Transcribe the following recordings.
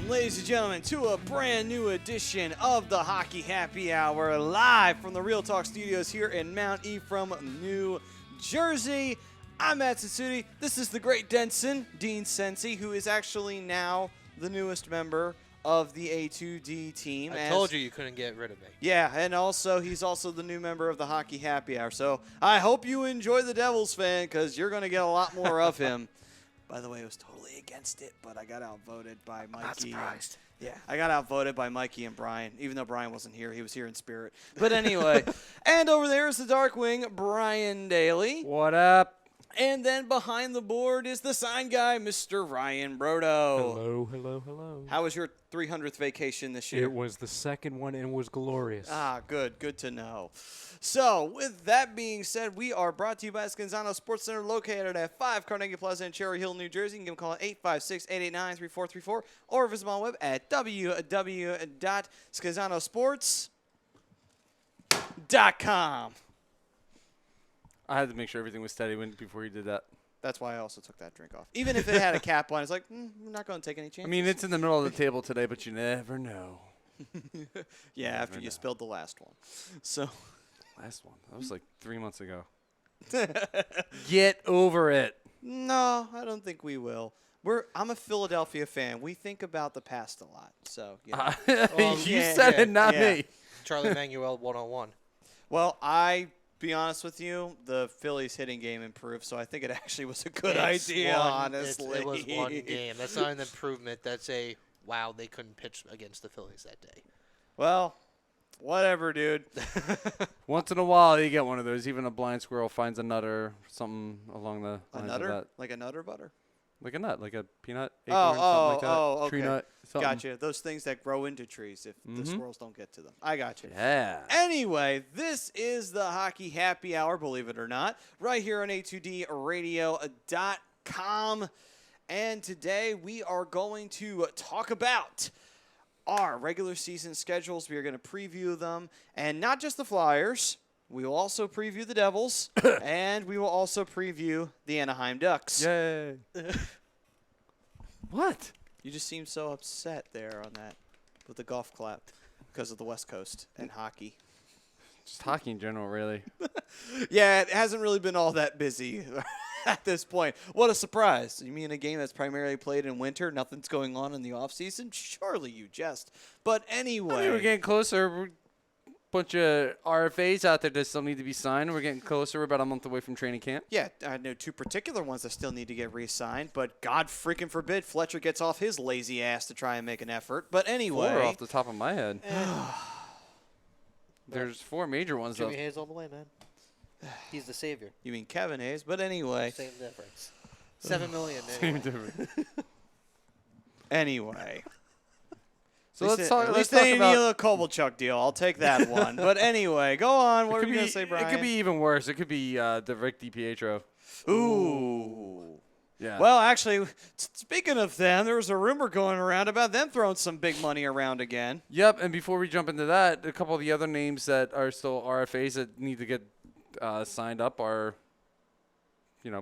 Welcome, ladies and gentlemen, to a brand new edition of the Hockey Happy Hour, live from the Real Talk Studios here in Mount Ephraim, New Jersey. I'm Matt Sassuti. This is the great Denson, Dean Sensi, who is actually now the newest member of the A2D team. I told you couldn't get rid of me. Yeah, and also he's also the new member of the Hockey Happy Hour. So I hope you enjoy the Devils fan, because you're going to get a lot more of him. By the way, I was totally against it, but I got outvoted by Mikey. I'm not surprised. Yeah, I got outvoted by Mikey and Brian, even though Brian wasn't here. He was here in spirit. But anyway, and over there is the Dark Wing, Brian Daly. What up? And then behind the board is the sign guy, Mr. Ryan Brodo. Hello, hello, hello. How was your 300th vacation this year? It was the second one and it was glorious. Ah, good. Good to know. So, with that being said, we are brought to you by Scanzano Sports Center, located at 5 Carnegie Plaza in Cherry Hill, New Jersey. You can call it 856-889-3434 or visit them on web at www.scanzanosports.com. I had to make sure everything was steady before you did that. That's why I also took that drink off. Even if it had a cap on, it's like, I'm not going to take any chances. I mean, it's in the middle of the table today, but you never know. Yeah, after you spilled the last one. So, Last one. That was like 3 months ago. Get over it. No, I don't think we will. I'm a Philadelphia fan. We think about the past a lot. So, yeah. You said it, not me. Charlie Manuel 101. Well, be honest with you, the Phillies hitting game improved, so I think it actually was a good idea, honestly. It was one game. That's not an improvement. That's a, wow, they couldn't pitch against the Phillies that day. Well, whatever, dude. Once in a while, you get one of those. Even a blind squirrel finds a nutter, something along the A lines nutter? of that. Like a nutter butter? Like a nut, like a peanut, acorn, something like that. Okay. Tree nut, something. Gotcha. Those things that grow into trees if the squirrels don't get to them. I got you. Yeah. Anyway, this is the Hockey Happy Hour, believe it or not, right here on A2DRadio.com. And today we are going to talk about our regular season schedules. We are going to preview them, and not just the Flyers. We will also preview the Devils, and we will also preview the Anaheim Ducks. Yay. What? You just seem so upset there on that with the golf clap because of the West Coast and hockey. Just hockey in general, really. Yeah, it hasn't really been all that busy at this point. What a surprise. You mean a game that's primarily played in winter, nothing's going on in the offseason? Surely you jest. But anyway. I mean, we're getting closer. We're bunch of RFAs out there that still need to be signed. We're getting closer. We're about a month away from training camp. Yeah, I know 2 particular ones that still need to get re-signed, but God freaking forbid Fletcher gets off his lazy ass to try and make an effort. But anyway. 4 off the top of my head. There's 4 major ones, though. Jimmy Hayes all the way, man. He's the savior. You mean Kevin Hayes, but anyway. Same difference. $7 million. Same Anyway. difference. Anyway. So let's talk At least they about need a Kovalchuk deal. I'll take that one. But anyway, go on. What were you going to say, Brian? It could be even worse. It could be the Rick DiPietro. Ooh. Yeah. Well, actually, speaking of them, there was a rumor going around about them throwing some big money around again. Yep. And before we jump into that, a couple of the other names that are still RFAs that need to get signed up are,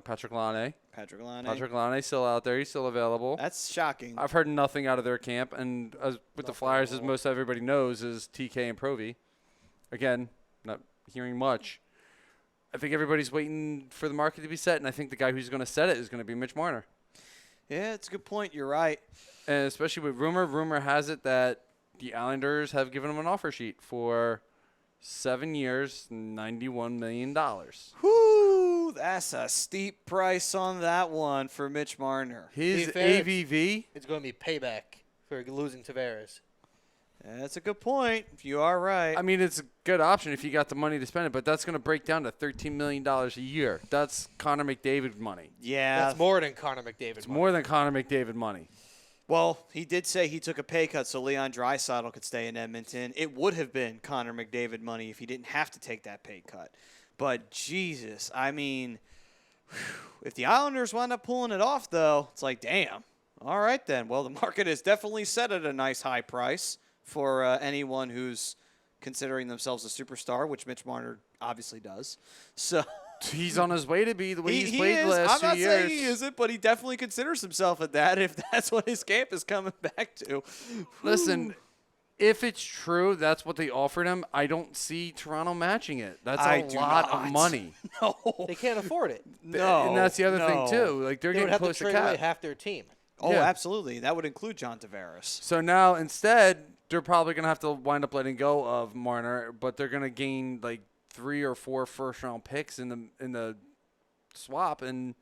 Patrick Laine. Patrick Laine. Patrick Laine still out there. He's still available. That's shocking. I've heard nothing out of their camp. And with the Flyers, as most everybody knows, is TK and Provy. Again, not hearing much. I think everybody's waiting for the market to be set, and I think the guy who's going to set it is going to be Mitch Marner. Yeah, it's a good point. You're right. And especially with rumor. Rumor has it that the Islanders have given him an offer sheet for 7 years, $91 million. Whoo, that's a steep price on that one for Mitch Marner. His To be fair, AVV? It's going to be payback for losing Tavares. That's a good point. You are right. I mean, it's a good option if you got the money to spend it, but that's going to break down to $13 million a year. That's Connor McDavid money. Yeah. That's more than Connor McDavid. It's more than Connor McDavid money. Well, he did say he took a pay cut so Leon Draisaitl could stay in Edmonton. It would have been Connor McDavid money if he didn't have to take that pay cut. But, Jesus, I mean, if the Islanders wind up pulling it off, though, it's like, damn. All right, then. Well, the market is definitely set at a nice high price for anyone who's considering themselves a superstar, which Mitch Marner obviously does. So He's on his way to be the way he's He played is. the last I'm not few years. saying he isn't, but he definitely considers himself at that if that's what his camp is coming back to. Listen, if it's true, that's what they offered him. I don't see Toronto matching it. That's I a do lot not. of money. No. They can't afford it. No. And that's the other thing, no. too. Like, they're They would getting have to close to trade away cap. half their team. Oh, Yeah. absolutely. That would include John Tavares. So now, instead, they're probably going to have to wind up letting go of Marner, but they're going to gain, like, 3 or 4 first-round picks in the swap, and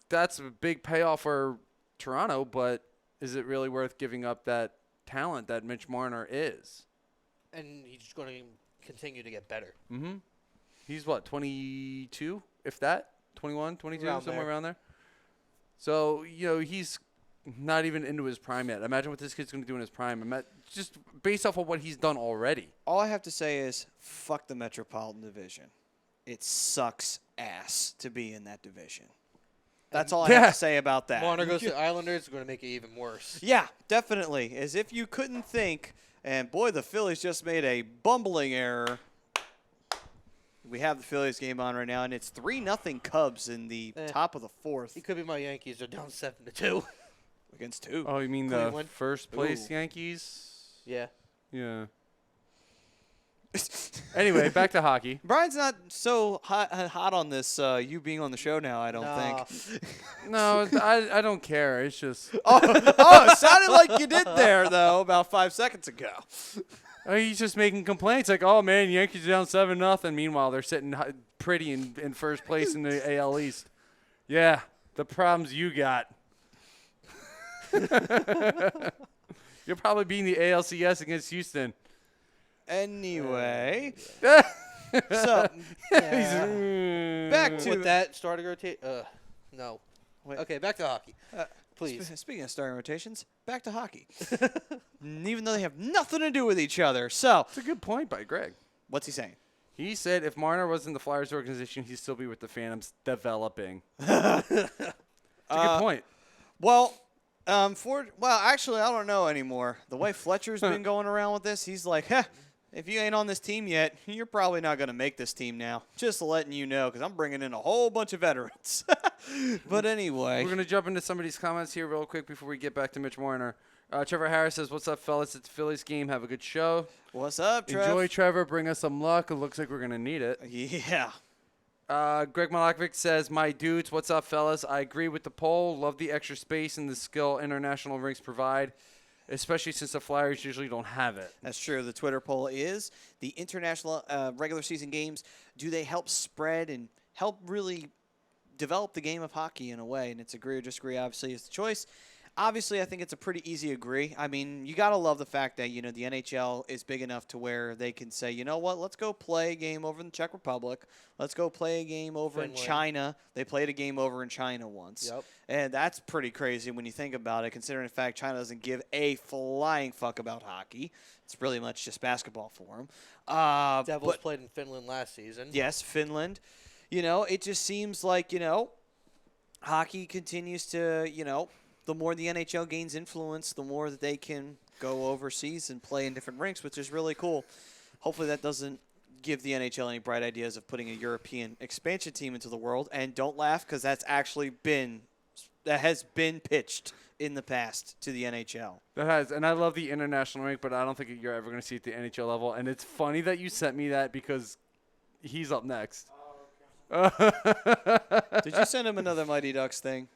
that's a big payoff for Toronto, but is it really worth giving up that talent that Mitch Marner is? And he's going to continue to get better. Mm-hmm. He's, what, 22, if that? 21, 22, Around somewhere there. around there? So, he's not even into his prime yet. Imagine what this kid's going to do in his prime. Just based off of what he's done already. All I have to say is fuck the Metropolitan Division. It sucks ass to be in that division. That's all I have Yeah. to say about that. Marner goes to the Islanders, going to make it even worse. Yeah, definitely. As if you couldn't think, and boy, the Phillies just made a bumbling error. We have the Phillies game on right now, and it's 3-0 Cubs in the top of the fourth He could be my Yankees. They're down 7-2. against 2. Oh, you mean the Cleveland. first place Ooh. Yankees? Yeah. Yeah. Anyway, back to hockey. Brian's not so hot on this, you being on the show now, I don't think. No, I don't care. It's just It sounded like you did there, though, about 5 seconds ago. he's just making complaints like, oh man, Yankees are down 7-0. Meanwhile, they're sitting pretty in first place in the AL East. Yeah, the problems you got. You'll probably be in the ALCS against Houston. Anyway, Yeah. so back to With that starting rotate, no. Wait. Okay, back to hockey. Please. Speaking of starting rotations, back to hockey. Even though they have nothing to do with each other. So, That's a good point by Greg. what's he saying? He said if Marner was in the Flyers organization, he'd still be with the Phantoms developing. That's a good point. Well, actually, I don't know anymore. The way Fletcher's been going around with this, he's like, if you ain't on this team yet, you're probably not going to make this team now. Just letting you know, because I'm bringing in a whole bunch of veterans. But anyway. We're going to jump into some of these comments here real quick before we get back to Mitch Marner. Trevor Harris says, what's up, fellas? It's the Phillies game. Have a good show. What's up, Trev? Enjoy, Trevor. Bring us some luck. It looks like we're going to need it. Yeah. Greg Malakovic says, my dudes, what's up, fellas? I agree with the poll. Love the extra space and the skill international rinks provide, especially since the Flyers usually don't have it. That's true. The Twitter poll is the international regular season games, do they help spread and help really develop the game of hockey in a way? And it's agree or disagree, obviously, is the choice. Obviously, I think it's a pretty easy agree. I mean, you got to love the fact that, the NHL is big enough to where they can say, you know what, let's go play a game over in the Czech Republic. Let's go play a game over in Finland. China. They played a game over in China once. Yep. And that's pretty crazy when you think about it, considering the fact China doesn't give a flying fuck about hockey. It's really much just basketball for them. Devils played in Finland last season. Yes, Finland. It just seems like, hockey continues to, the more the NHL gains influence, the more that they can go overseas and play in different rinks, which is really cool. Hopefully that doesn't give the NHL any bright ideas of putting a European expansion team into the world. And don't laugh, because that has been pitched in the past to the NHL. That has, and I love the international rink, but I don't think you're ever going to see it at the NHL level. And it's funny that you sent me that because he's up next. Did you send him another Mighty Ducks thing?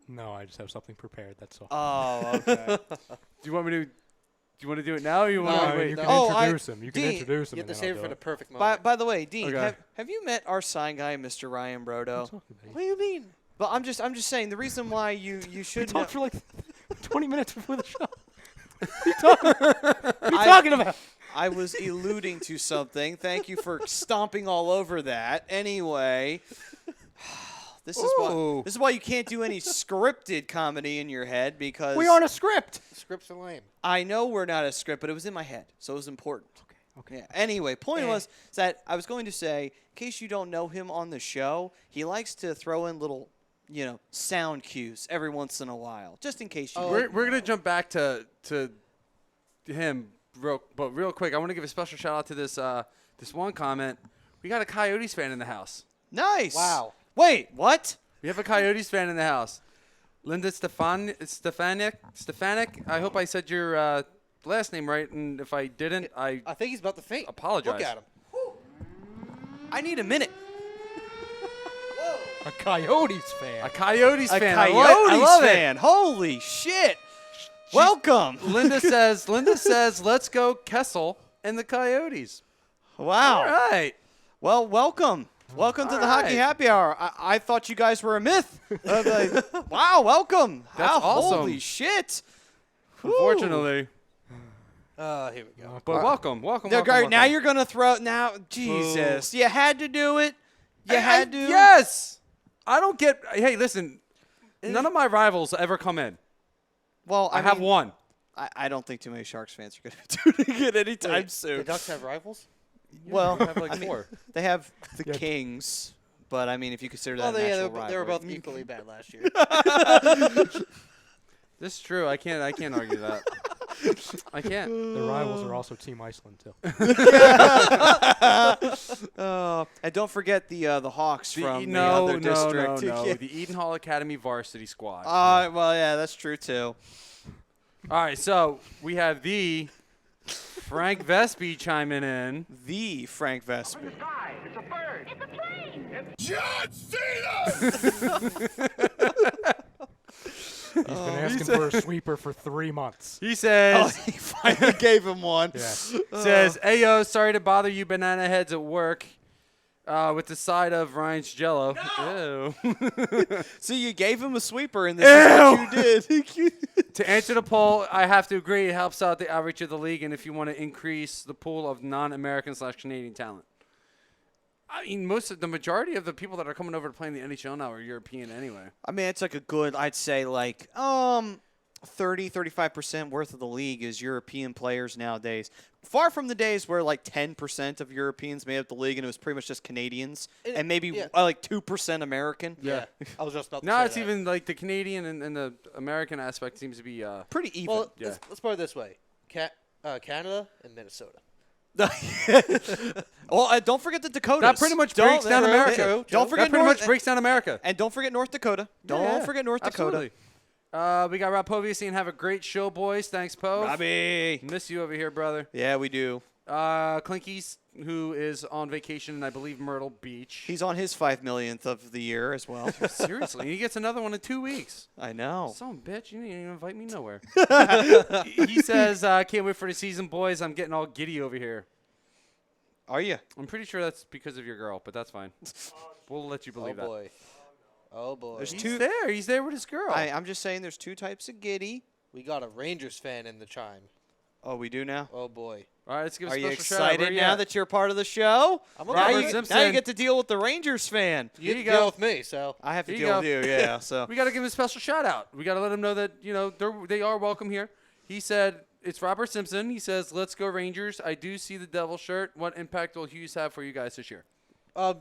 No, I just have something prepared. That's all. Oh, okay. Do you want to do it now, or you want No, to wait? You can Oh, introduce him. You can Dean, introduce him. You have to and then save it I'll for do the perfect by, moment. by the way, Dean, Okay. have you met our sign guy, Mr. Ryan Brodo? Talk about What do you mean? But I'm just saying the reason why you We should know. talked for like 20 minutes before the show. What are you talking about? I was alluding to something. Thank you for stomping all over that. Anyway, this is why you can't do any scripted comedy in your head, because We aren't a script. Scripts are lame. I know we're not a script, but it was in my head, so it was important. Okay. Yeah. Anyway, point was that I was going to say, in case you don't know him on the show, he likes to throw in little, sound cues every once in a while, just in case you. We're going to jump back to him real quick. I want to give a special shout out to this one comment. We got a Coyotes fan in the house. Nice. Wow. Wait, what? We have a Coyotes fan in the house. Linda Stefanik. I hope I said your last name right, and if I didn't, I think he's about to faint. apologize. Look at him. I need a minute. A Coyotes fan. A Coyotes A fan. Coyotes I love fan. Holy shit. Welcome. Linda says, let's go Kessel and the Coyotes. Wow. All right. Well, welcome. Welcome to the Hockey Happy Hour. I thought you guys were a myth. Wow, welcome. That's awesome. Holy shit. Unfortunately. Here we go. But welcome. No, great. Now you're going to throw – now, Jesus. You had to do it. You had to. Yes. I don't get – hey, listen. None of my rivals ever come in. Well, I have one. I don't think too many Sharks fans are going to be tuning in anytime soon. The Ducks have rivals? Well, I have like I mean, 4. they have the Kings, but I mean, if you consider that an actual rivalry. They were both equally bad last year. This is true. I can't argue that. I can't. The rivals are also Team Iceland too. And don't forget the Hawks from the other district. No. The Eden Hall Academy varsity squad. Well, yeah, that's true too. All right, so we have the Frank Vespi chiming in. The Frank Vespi. It's a bird. It's a plane. He's been asking for a sweeper for 3 months. He says, He finally gave him one. Yes. says, "Ayo, sorry to bother you banana heads at work with the side of Ryan's Jello." No. Ew. So you gave him a sweeper, and this is what you did. To answer the poll, I have to agree. It helps out the outreach of the league, and if you want to increase the pool of non-American/Canadian talent. I mean, the majority of the people that are coming over to play in the NHL now are European anyway. I mean, it's like a good, I'd say, like 35% worth of the league is European players nowadays. Far from the days where like 10% of Europeans made up the league and it was pretty much just Canadians and maybe like 2% American. Yeah. I was just about to Now say it's that. even like the Canadian and the American aspect seems to be Pretty even. Well, Yeah. let's put it this way. Canada and Minnesota. Well, don't forget the Dakotas. that pretty much breaks down America. Don't forget that pretty North, much breaks down America. and don't forget North Dakota. Don't forget North Dakota. Absolutely. We got Rob Povey saying, "Have a great show, boys." Thanks, Pove. Robbie. Miss you over here, brother. Yeah, we do. Clinkies, who is on vacation in, I believe, Myrtle Beach. He's on his 5 millionth of the year as well. Seriously, he gets another one in 2 weeks. I know. Son of a bitch, you didn't even invite me nowhere. He says, "Can't wait for the season, boys. I'm getting all giddy over here." Are you? I'm pretty sure that's because of your girl, but that's fine. We'll let you believe that. Boy. Oh, boy. There's He's two. there. He's there with his girl. I'm just saying there's two types of giddy. We got a Rangers fan in the chime. Oh, we do now? Oh, boy. All right, let's give a Are you special shout out. excited now that you're part of the show? I'm now, okay. you, Robert Simpson. now you get to deal with the Rangers fan. You you deal go. with me, so. I have to Here you deal go. with you, yeah. So We got to give him a special shout out. We got to let him know that, they are welcome here. He said, it's Robert Simpson. He says, "Let's go Rangers. I do see the Devil shirt. What impact will Hughes have for you guys this year?"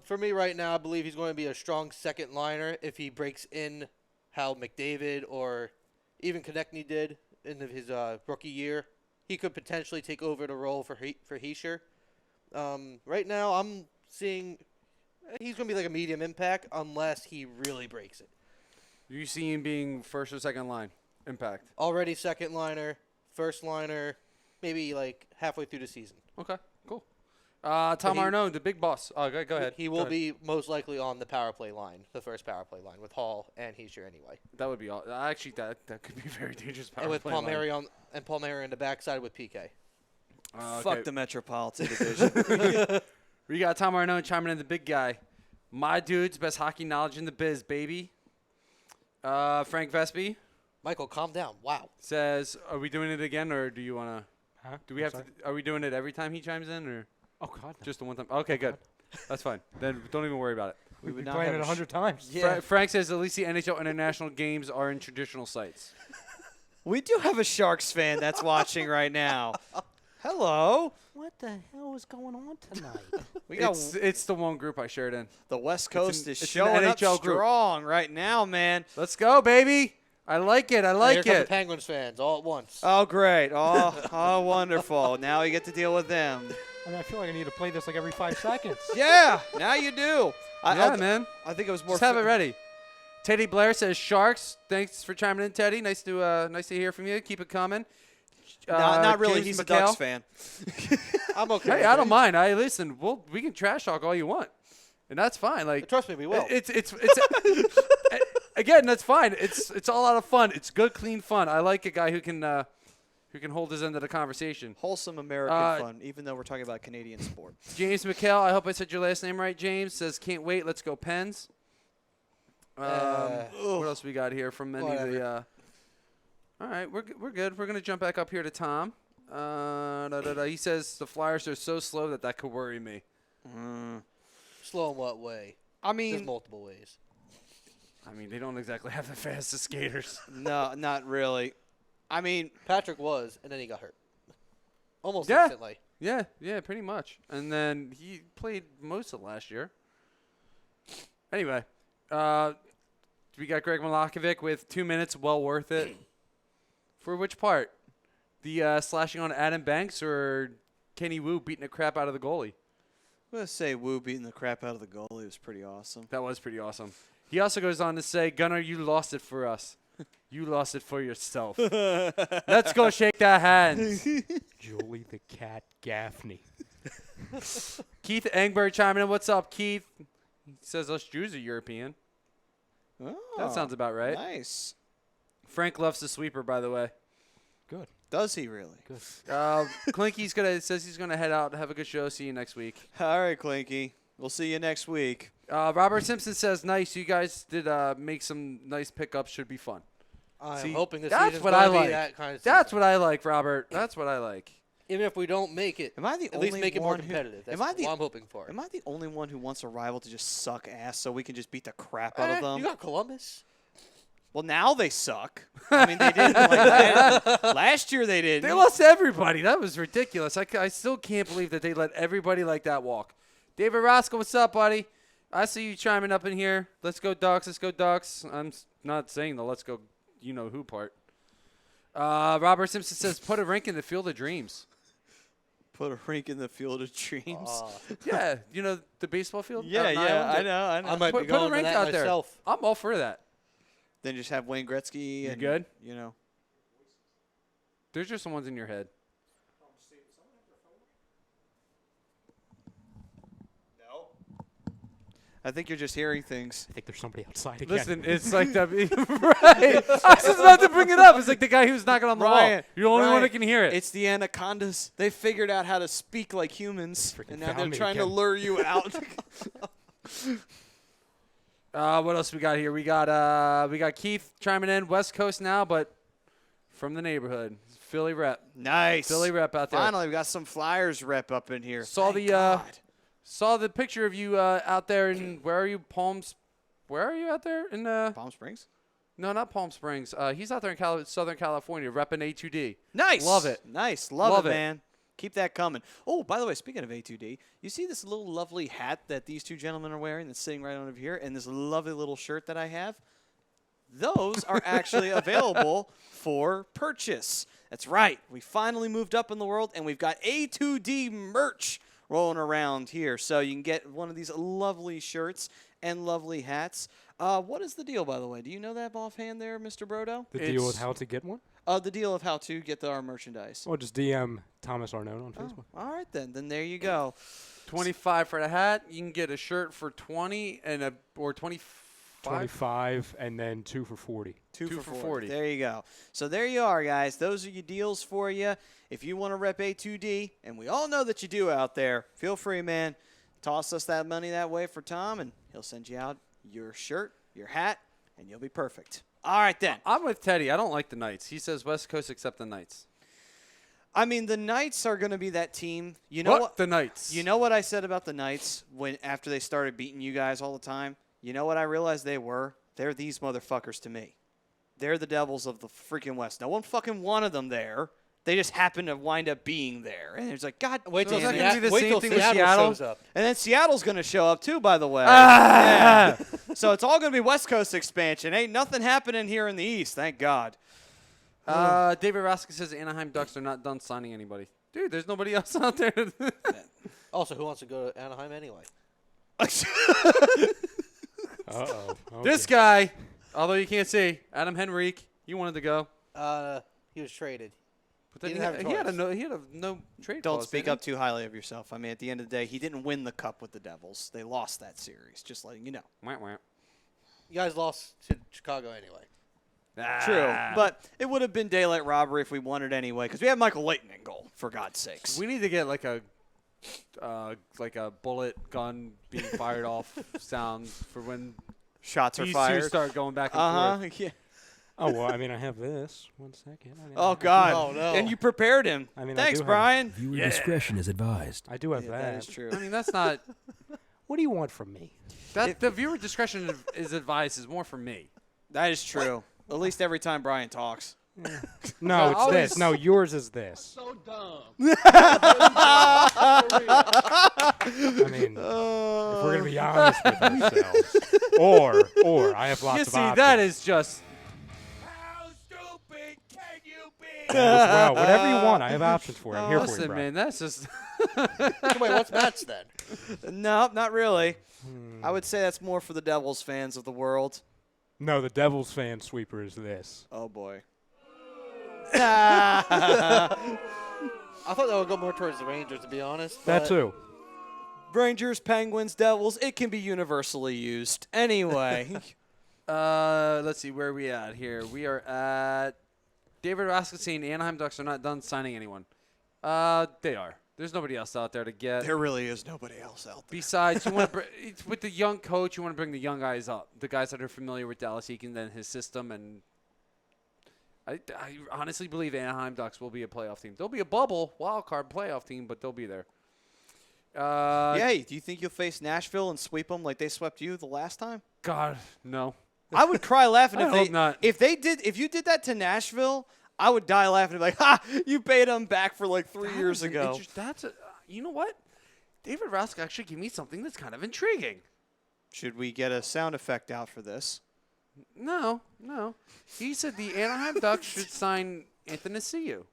For me right now, I believe he's going to be a strong second liner if he breaks in how McDavid or even Konechny did in his rookie year. He could potentially take over the role for Heischer. Right now, I'm seeing he's going to be like a medium impact unless he really breaks it. You see him being first or second line impact. Already second liner, first liner, maybe like halfway through the season. Okay, cool. Tom he- Arnaud, the big boss. Oh, go ahead. He Go will ahead. be most likely on the power play line, the first power play line with Hall and Heischer anyway. That would be all. Actually, that could be a very dangerous power And with play line. Palmieri in the backside with PK. Okay. fuck the Metropolitan Division. We got Tom Arnaud chiming in, the big guy. My dude's best hockey knowledge in the biz, baby. Frank Vespi Michael, calm down. Wow. says, "Are we doing it again, or do you want to? Huh? Do we have to? Are we doing it every time he chimes in, or Oh God. No. just the one time? Okay, good. That's fine. Then don't even worry about it." We We've would been not playing have it a 100 times. Frank says, "At least the NHL international games are in traditional sites." We do have a Sharks fan that's watching right now. Hello. What the hell is going on tonight? We got It's the one group I shared in. the West Coast is it's an showing up NHL group. strong right now, man. Let's go, baby. I like it. I Here like come the it. Penguins fans all at once. Oh, great. Oh, wonderful. Now we get to deal with them. I mean, I feel like I need to play this like every 5 seconds. Yeah, now you do. Yeah, man. I think it was more. Just have it ready. Teddy Blair says Sharks. Thanks for chiming in, Teddy. Nice to hear from you. Keep it coming. Not really. James He's a McHale. Ducks fan. I'm okay. Hey, with I it. don't mind. Listen. We can trash talk all you want, and that's fine. Like Trust me, we will. It's again, that's fine. It's all out of fun. It's good, clean fun. I like a guy who can hold his end of the conversation. Wholesome American fun, even though we're talking about Canadian sport. James McHale, I hope I said your last name right. James says, "Can't wait. Let's go Pens." What else we got here from any of the? All right, we're good. We're gonna jump back up here to Tom. He says the Flyers are so slow that could worry me. Slow in what way? I There's mean, multiple ways. I mean, they don't exactly have the fastest skaters. no, not really. I mean, Patrick was, and then he got hurt. Almost Yeah. instantly. Yeah, pretty much. And then he played most of last year. Anyway, we got Greg Milakovic with 2 minutes, well worth it. For which part? The slashing on Adam Banks or Kenny Wu beating the crap out of the goalie? I'm going to say Wu beating the crap out of the goalie was pretty awesome. That was pretty awesome. He also goes on to say, Gunnar, you lost it for us. You lost it for yourself. Let's go shake their hands. Julie the Cat Gaffney. Keith Engberg chiming in. What's up, Keith? He says us Jews are European. Oh, That sounds about right. nice. Frank loves the sweeper, by the way. Good. Does he really? Good. Clinky's says he's gonna head out. Have a good show. See you next week. All right, Clinky. We'll see you next week. Robert Simpson says, "Nice. You guys did make some nice pickups. Should be fun." I'm See, hoping this that's season's what gonna I be like. that kind of That's season. what I like, Robert. That's what I like. Even if we don't make it, Am I the at only least make it more one who- competitive. That's am I what the- I'm hoping for. Am I the only one who wants a rival to just suck ass so we can just beat the crap out of them? You got Columbus. Well, now they suck. I mean, they didn't. Like last year they didn't. They lost everybody. That was ridiculous. I still can't believe that they let everybody like that walk. David Roscoe, what's up, buddy? I see you chiming up in here. Let's go Ducks. Let's go Ducks. I'm not saying the let's go you know who part. Robert Simpson says, put a rink in the Field of Dreams. Put a rink in the Field of Dreams. Yeah, you know the baseball field? yeah, out in yeah, Ireland? I know, I know. I might Put be going a rink to that out there. myself. I'm all for that. Then just have Wayne Gretzky. You And, good? You know. There's just some ones in your head. I think you're just hearing things. I think there's somebody outside again. Listen, it's like the right. I was just about to bring it up. It's like the guy who's knocking on the wall. Ryan, You're the only one Ryan, that can hear it. It's the anacondas. They figured out how to speak like humans, Freaking and now found they're me trying to again. lure you out. What else we got here? We got Keith chiming in, West Coast now, but from the neighborhood, Philly rep. Nice. Philly rep out there. Finally, we got some Flyers rep up in here. Saw Thank the God. saw the picture of you out there in where are you? Where are you out there in Palm Springs. No, not Palm Springs. He's out there in Southern California, repping A2D. Nice. Love it. Nice. Love Love it. it, man. Keep that coming. Oh, by the way, speaking of A2D, you see this little lovely hat that these two gentlemen are wearing that's sitting right over here, and this lovely little shirt that I have? Those are actually available for purchase. That's right. We finally moved up in the world, and we've got A2D merch rolling around here. So you can get one of these lovely shirts and lovely hats. What is the deal, by the way? Do you know that offhand there, Mr. Brodo? The deal with how to get one? The deal of how to get our merchandise. Well, just DM Thomas Arnone on Facebook. Oh, all right, then. Then there you go. 25 for the hat. You can get a shirt for 20 and or 25. 25 and then 2 for 40. Two for for 40. There you go. So there you are, guys. Those are your deals for you. If you want to rep A2D, and we all know that you do out there, feel free, man. Toss us that money that way for Tom, and he'll send you out your shirt, your hat, and you'll be perfect. All right, then. I'm with Teddy. I don't like the Knights. He says West Coast except the Knights. I mean, the Knights are going to be that team. You know what? The Knights. You know what I said about the Knights after they started beating you guys all the time? You know what I realized they were? They're these motherfuckers to me. They're the Devils of the freaking West. No one fucking wanted them there. They just happened to wind up being there. And it's like, God Wait till damn that it. gonna be the same thing with Seattle Seattle? shows up. And then Seattle's going to show up too, by the way. Ah! Yeah. So it's all going to be West Coast expansion. Ain't nothing happening here in the East, thank God. David Raskin says Anaheim Ducks are not done signing anybody. Dude, there's nobody else out there. Also, who wants to go to Anaheim anyway? Uh-oh. This guy, although you can't see, Adam Henrique, he wanted to go. He was traded. But then He didn't have a he had a choice. no trade Don't clause, speak didn't up too highly of yourself. I mean, at the end of the day, he didn't win the cup with the Devils. They lost that series, just letting you know. he? Wah, wah. You guys lost to Chicago anyway. True, Ah. but it would have been daylight robbery if we won it anyway, because we have Michael Leighton in goal, for God's sakes. We need to get like a bullet gun being fired off sound for when Shots are these fired. two start going back and forth. Yeah. Oh, well, I mean, I have this. 1 second. Oh, God. Oh, no. And you prepared him. I mean, I Thanks, do have- Brian. Viewer discretion is advised. I do have Yeah, that. that is true. I mean, that's not What do you want from me? that. The viewer discretion is advised is more for me. That is true. At least every time Brian talks. No, it's always- this. No, yours is this. So dumb. I mean, if we're going to be honest with ourselves. Or I have lots You of see, options. that is just. How stupid can you be? Well, whatever you want, I have options for you. I'm here for you, Listen, bro. man, that's just. Wait, what's Matt's then? No, not really. I would say that's more for the Devils fans of the world. No, the Devils fan sweeper is this. Oh, boy. I thought that would go more towards the Rangers, to be honest. That but too. Rangers, Penguins, Devils, it can be universally used. Anyway. Let's see, where are we at here? We are at David Raskin. Anaheim Ducks are not done signing anyone. They are. There's nobody else out there to get. There really is nobody else out there. Besides, you want to with the young coach, you want to bring the young guys up, the guys that are familiar with Dallas Eakins and his system. And I honestly believe Anaheim Ducks will be a playoff team. They'll be a bubble wild card playoff team, but they'll be there. Hey, do you think you'll face Nashville and sweep them like they swept you the last time? God, no. I would cry laughing I if they hope not. if you did that to Nashville. I would die laughing like, ha! You paid them back for like 3 years ago. You know what? David Raskin actually gave me something that's kind of intriguing. Should we get a sound effect out for this? No. He said the Anaheim Ducks should sign Anthony Ciu.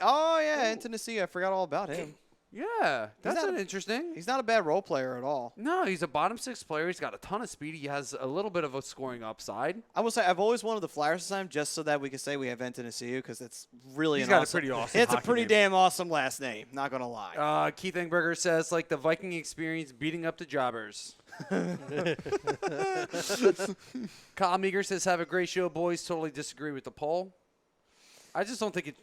Oh yeah, Anthony. I forgot all about him. Yeah, that's not interesting. He's not a bad role player at all. No, he's a bottom six player. He's got a ton of speed. He has a little bit of a scoring upside. I will say I've always wanted the Flyers to sign just so that we can say we have Anthony because it's really He's an got a awesome, pretty awesome It's a hockey pretty name. damn awesome last name. Not gonna lie. Keith Engberger says, like the Viking experience beating up the jobbers. Kyle Meager says, have a great show, boys. Totally disagree with the poll. I just don't think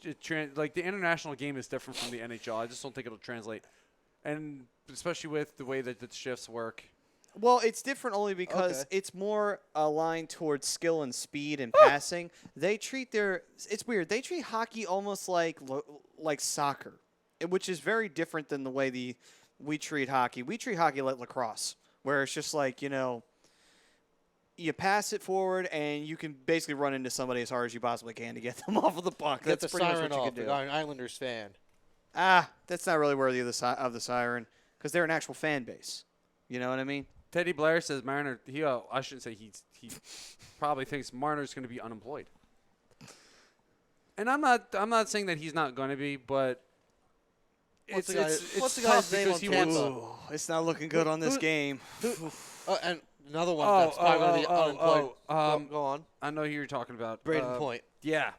like the international game is different from the NHL. I just don't think it'll translate. And especially with the way that the shifts work. Well, it's different only because Okay. it's more aligned towards skill and speed and passing. They treat it's weird. They treat hockey almost like soccer, which is very different than the way we treat hockey. We treat hockey like lacrosse, where it's just like, you pass it forward and you can basically run into somebody as hard as you possibly can to get them off of the puck. Get That's the pretty much siren what you off. can do. You're an Islanders fan. That's not really worthy of the siren because they're an actual fan base. You know what I mean? Teddy Blair says Mariner. I shouldn't say he probably thinks Mariner's going to be unemployed. And I'm not saying that he's not going to be, but What's it's the tough guy's name because on he Tampa? wants. Ooh, it's not looking good on this game. And another one that's probably going to be unemployed. Go on. I know who you're talking about. Braden Point. Yeah.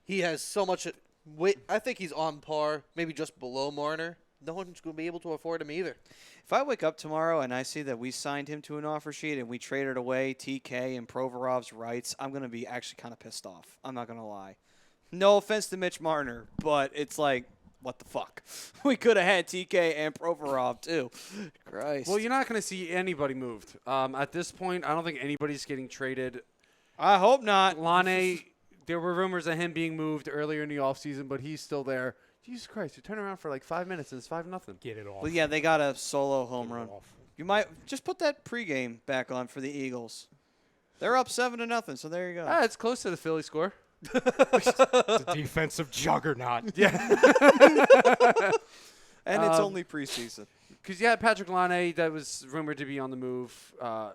He has so much weight. I think he's on par, maybe just below Marner. No one's going to be able to afford him either. If I wake up tomorrow and I see that we signed him to an offer sheet and we traded away TK and Provorov's rights, I'm going to be actually kind of pissed off. I'm not going to lie. No offense to Mitch Marner, but it's like, what the fuck? We could have had TK and Provorov too. Christ. Well, you're not going to see anybody moved. At this point, I don't think anybody's getting traded. I hope not. Lane, there were rumors of him being moved earlier in the offseason, but he's still there. Jesus Christ, you turn around for like 5 minutes and it's 5-0. Get it off. Well, yeah, they got a solo home Get it run. off. You might just put that pregame back on for the Eagles. They're up 7-0, so there you go. It's close to the Philly score. The defensive juggernaut. And it's only preseason. Because you had Patrick Laine that was rumored to be on the move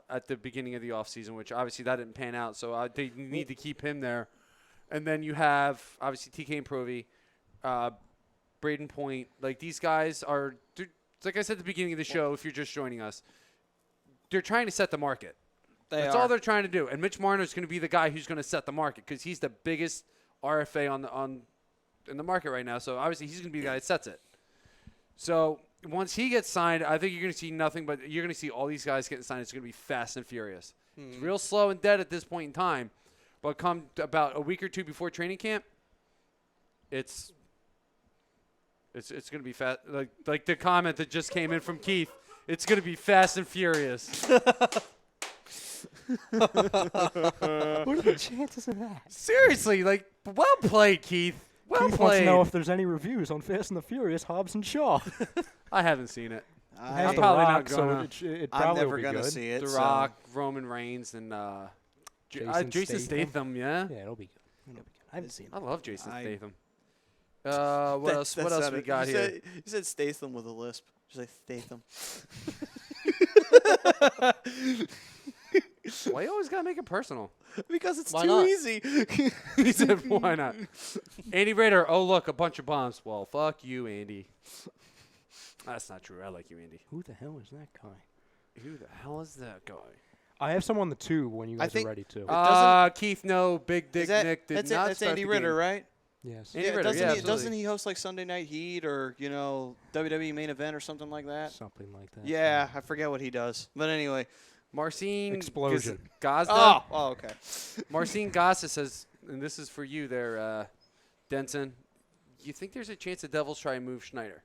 at the beginning of the offseason, which obviously that didn't pan out. So they need to keep him there. And then you have, obviously, TK and Provy, Braden Point. Like, these guys are, like I said at the beginning of the show, if you're just joining us, they're trying to set the market. That's all they're trying to do. And Mitch Marner is going to be the guy who's going to set the market because he's the biggest RFA in the market right now. So, obviously, he's going to be the guy that sets it. So, once he gets signed, I think you're going to see nothing but you're going to see all these guys getting signed. It's going to be fast and furious. It's real slow and dead at this point in time. But come about a week or two before training camp, it's going to be fast. Like the comment that just came in from Keith, it's going to be fast and furious. What are the chances of that? Seriously, like, well played, Keith. Well Keith wants to played. know if there's any reviews on Fast and the Furious, Hobbs and Shaw. I haven't seen it. Has I'm The probably Rock, not gonna. so it I'm probably never will be going to good. see it. The so- Rock, Roman Reigns, and Jason Statham. Statham. Yeah, Yeah, it'll be good. I haven't seen it. I love Jason I- Statham. What else? What else we got here? You said Statham with a lisp. Just like Statham. Why you always gotta make it personal? Because it's Why too not? easy. He said, "Why not?" Andy Rader. Oh, look, a bunch of bombs. Well, fuck you, Andy. That's not true. I like you, Andy. Who the hell is that guy? Who the hell is that guy? I have some on the 2 when you guys think- are ready to. Keith, no, Big Dick Nick did that's not that's start Andy the Ritter, game. right? Yes. Andy Ritter, yeah, doesn't absolutely. he host like Sunday Night Heat or WWE main event or something like that? Something like that. Yeah, I forget what he does. But anyway. Marcin Explosion. Gazda. Oh, okay. Marcin Gazda says, and this is for you there, Denson. You think there's a chance the Devils try and move Schneider?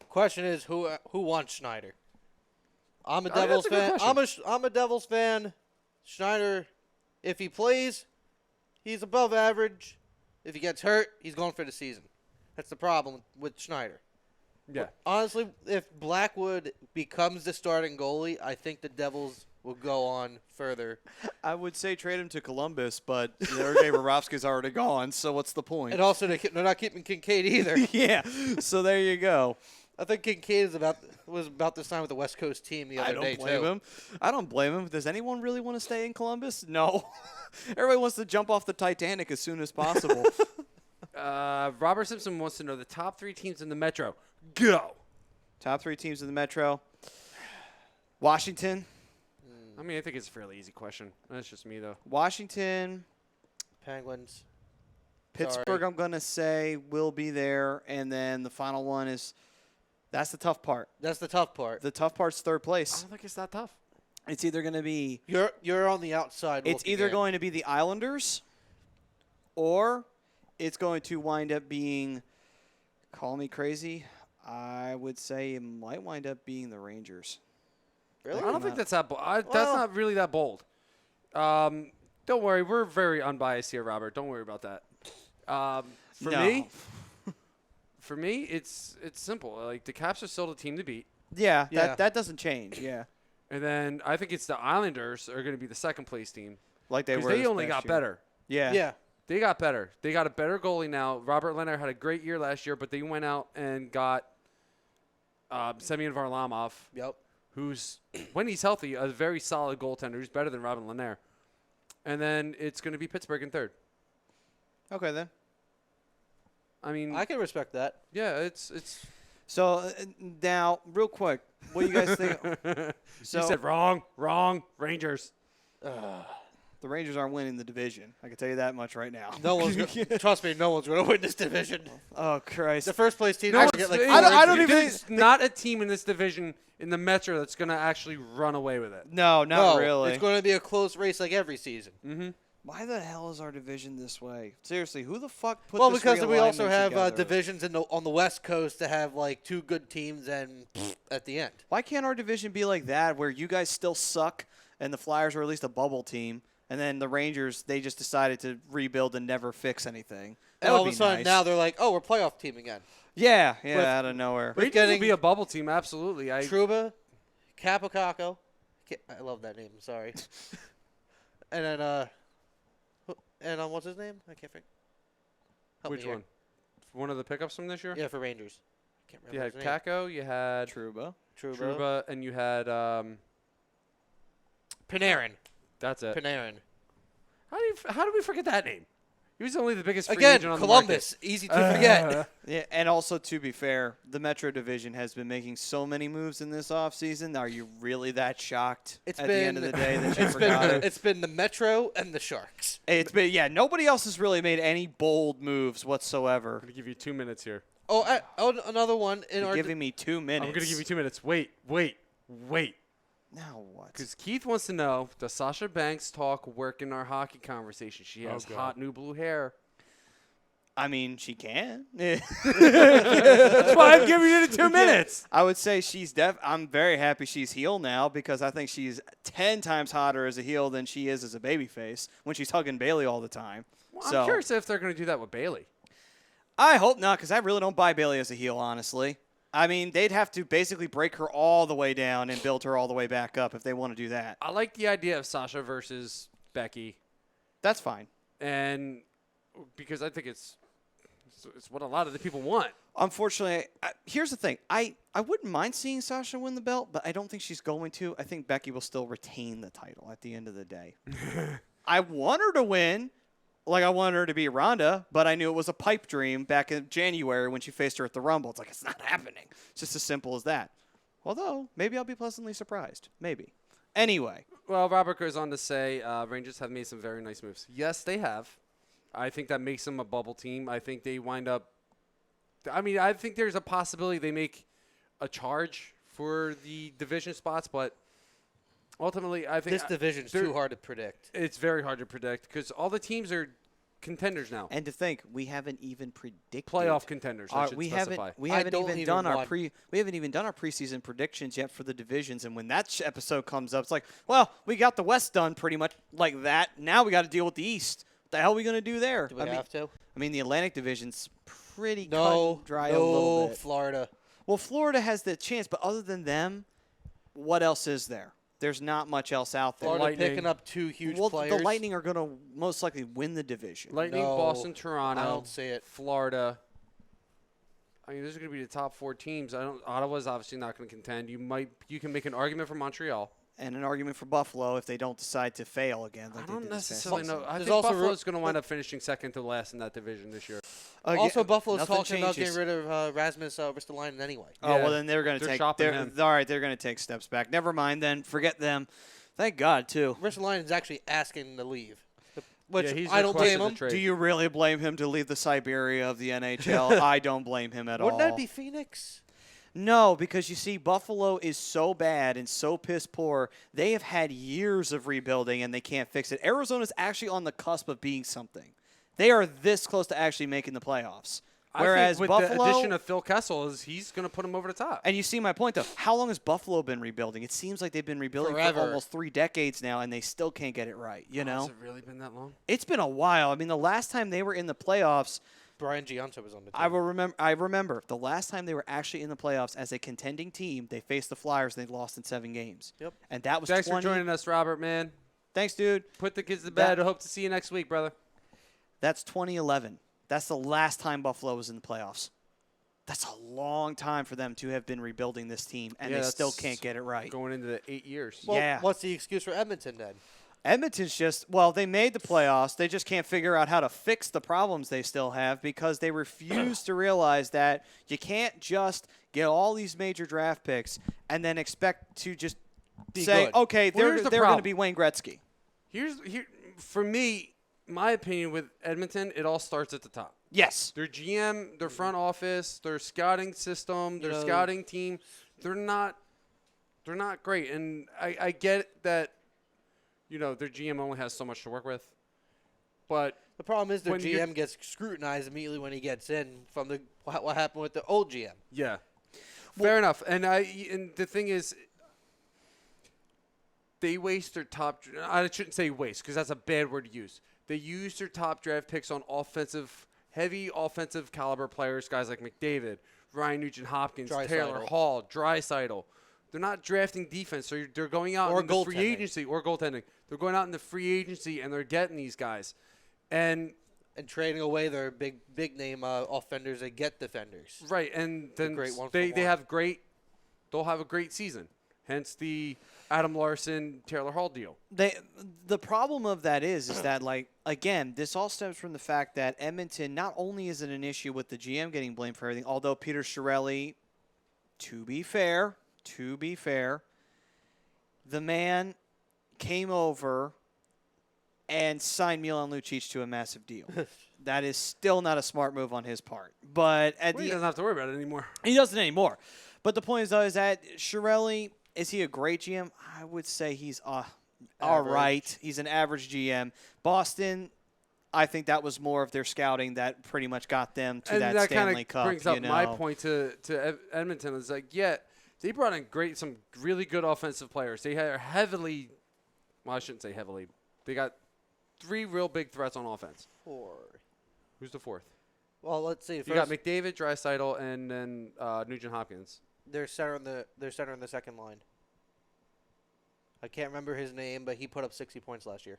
Question is, who wants Schneider? I'm a I mean, Devils that's a good fan. question. I'm a Devils fan. Schneider, if he plays, he's above average. If he gets hurt, he's going for the season. That's the problem with Schneider. Yeah. Honestly, if Blackwood becomes the starting goalie, I think the Devils will go on further. I would say trade him to Columbus, but Sergei Bobrovsky's already gone, so what's the point? And also, they're not keeping Kincaid either. Yeah, so there you go. I think Kincaid was about to sign with the West Coast team the I other don't day, blame too. him. I don't blame him. Does anyone really want to stay in Columbus? No. Everybody wants to jump off the Titanic as soon as possible. Robert Simpson wants to know the top 3 teams in the Metro. Go. Top 3 teams in the Metro. Washington. I mean, I think it's a fairly easy question. That's just me, though. Washington. Penguins. Pittsburgh, Sorry. I'm going to say, will be there. And then the final one is that's the tough part. That's the tough part. The tough part's third I place. don't think it's that tough. It's either going to be You're on the outside. it's looking either in. going to be the Islanders or it's going to wind up being, call me crazy, I would say it might wind up being the Rangers. Really? I don't think that's that bold. That's Well- not really that bold. Don't worry. We're very unbiased here, Robert. Don't worry about that. For No. me, it's simple. Like, the Caps are still the team to beat. Yeah, Yeah. that doesn't change. Yeah, And then I think it's the Islanders are going to be the second place team. like they Because were. they this only past got year. better. Yeah. Yeah. They got better. They got a better goalie now. Robert Leonard had a great year last year, but they went out and got Semyon Varlamov, Yep. who's, when he's healthy, a very solid goaltender who's better than Robin Lanier. And then it's going to be Pittsburgh in third. Okay then. I mean, I can respect that. yeah, it's. So now, real quick, what do you guys think? So you said wrong, Rangers. the Rangers aren't winning the division. I can tell you that much right now. No one's trust me. No one's going to win this division. Oh Christ! The first place team No, will get like. I don't even- There's not a team in this division in the Metro that's going to actually run away with it. No, not No, really. It's going to be a close race like every season. Mm-hmm. Why the hell is our division this way? Seriously, who the fuck put Well, this because we also realignment have together? divisions on the West Coast to have like 2 good teams and at the end. Why can't our division be like that, where you guys still suck and the Flyers are at least a bubble team, and then the Rangers, they just decided to rebuild and never fix anything? That And would all of a be sudden nice. now they're like, oh, we're playoff team again. Yeah, with- out of nowhere. with Rangers will getting be a bubble team, absolutely. Truba, Capocacco. I love that name. Sorry. And then what's his name? I can't think. Help me Which here. one? One of the pickups from this year? Yeah, for Rangers. can't You remember had his name. Kako, you had Truba. Truba, and you had Panarin. that's it. Panarin. How do we forget that name? He was only the biggest free Again, agent on Columbus. Easy to forget. Yeah, and also to be fair, the Metro Division has been making so many moves in this offseason. Are you really that shocked It's at been, the end of the day that you forgot it? It's been the Metro and the Sharks. It's been nobody else has really made any bold moves whatsoever. I'm going to give you 2 minutes here. Oh, another one in You're our giving me 2 minutes. I'm going to give you 2 minutes. Wait. Now what? Because Keith wants to know, does Sasha Banks talk work in our hockey conversation? She has God. hot new blue hair. I mean, she can. That's why I'm giving you the 2 minutes. I would say she's I'm very happy she's heel now because I think she's 10 times hotter as a heel than she is as a babyface when she's hugging Bailey all the time. Well, So I'm curious if they're going to do that with Bailey. I hope not because I really don't buy Bailey as a heel, honestly. I mean, they'd have to basically break her all the way down and build her all the way back up if they want to do that. I like the idea of Sasha versus Becky, That's fine. and because I think it's what a lot of the people want. Unfortunately, here's the thing. I wouldn't mind seeing Sasha win the belt, but I don't think she's going to. I think Becky will still retain the title at the end of the day. I want her to win, like I wanted her to be Ronda, but I knew it was a pipe dream back in January when she faced her at the Rumble. It's like, it's not happening. It's just as simple as that. Although, maybe I'll be pleasantly surprised. Maybe. Anyway. Well, Robert goes on to say Rangers have made some very nice moves. Yes, they have. I think that makes them a bubble team. I think they wind up – I think there's a possibility they make a charge for the division spots, but ultimately I think This division's too hard to predict. it's very hard to predict because all the teams are contenders now. And to think, we haven't even predicted Playoff contenders, I should we specify. haven't don't even even done our want- we haven't even done our preseason predictions yet for the divisions. And when that episode comes up, it's like, well, we got the West done pretty much like that. Now we got to deal with the East. What the hell are we going to do there? Do we have to? I mean, the Atlantic Division's pretty cut No. and dry a little bit. Florida. Well, Florida has the chance, but other than them, what else is there? There's not much else out there. Florida Lightning. picking up two huge Well, players. the Lightning are going to most likely win the division. Lightning, No, Boston, Toronto, I don't see it. Florida. I mean, those are going to be the top 4 teams. Ottawa's obviously not going to contend. You can make an argument for Montreal. And an argument for Buffalo if they don't decide to fail again. Like I they don't did this past necessarily season. know. I There's think also Buffalo's going to wind up finishing second to last in that division this year. Also, Buffalo's nothing talking about changes. getting rid of Rasmus Ristolainen anyway. Oh, Yeah, well, then they're going to they're take. shopping They're, him. all right, they're going to take steps back. Never mind then. Forget them. Thank God, too. Ristolainen's actually asking to leave, which Yeah, he's I don't requested blame a him. trade. Do you really blame him to leave the Siberia of the NHL? I don't blame him at Wouldn't all. that be Phoenix? No, because you see, Buffalo is so bad and so piss poor. They have had years of rebuilding and they can't fix it. Arizona's actually on the cusp of being something. They are this close to actually making the playoffs. Whereas I think with Buffalo, the addition of Phil Kessel, he's going to put him over the top. and you see my point though. How long has Buffalo been rebuilding? It seems like they've been rebuilding Forever. for almost 3 decades now, and they still can't get it right. You know, Has it really been that long? it's been a while. I mean, the last time they were in the playoffs, Brian Giunta was on the team. I remember the last time they were actually in the playoffs as a contending team. They faced the Flyers. and They lost in 7 games. Yep. And that was Thanks 20. for joining us, Robert, man. Thanks, dude. Put the kids to That- bed. I hope to see you next week, brother. That's 2011. That's the last time Buffalo was in the playoffs. That's a long time for them to have been rebuilding this team, and Yeah, they still that's can't get it right. Going into the 8 years. Well, yeah. what's the excuse for Edmonton then? Edmonton's just, well, they made the playoffs. They just can't figure out how to fix the problems they still have because they refuse to realize that you can't just get all these major draft picks and then expect to just Be say, good. okay, Well, they're here's the going to problem. be Wayne Gretzky. Here, for me, my opinion with Edmonton, it all starts at the top. Yes. Their GM, their front office, their scouting system, their You know- scouting team, they're not great. And I get that, their GM only has so much to work with. But The problem is their When you're- GM gets scrutinized immediately when he gets in from what happened with the old GM. yeah, fair enough. And the thing is, they waste their top. I shouldn't say waste because that's a bad word to use. They use their top draft picks on heavy offensive caliber players, guys like McDavid, Ryan Nugent-Hopkins, Taylor Draisaitl. Hall, Draisaitl. They're not drafting defense. They're going out Or in the free goaltending. agency or goaltending. They're going out in the free agency and they're getting these guys. And and trading away their big name offenders and get defenders. Right, and then great one for they one. they'll have a great season. Hence the Adam Larson, Taylor Hall deal. The problem of that is that, like, again, this all stems from the fact that Edmonton, not only is it an issue with the GM getting blamed for everything, although Peter Chiarelli, to be fair, the man came over and signed Milan Lucic to a massive deal. That is still not a smart move on his part. But at He doesn't have to worry about it anymore. he doesn't anymore. But the point is, though, is that Chiarelli, is he a great GM? I would say he's all right. He's an average GM. Boston, I think that was more of their scouting that pretty much got them to And that that Stanley kind Cup. of brings up you know? my point to Edmonton. It's like, yeah, they brought in some really good offensive players. They are heavily, well, I shouldn't say heavily. They got 3 real big threats on offense. 4. Who's the 4th? Well, let's see. You got McDavid, Draisaitl, and then Nugent Hopkins. They're center in the second line. I can't remember his name, but he put up 60 points last year.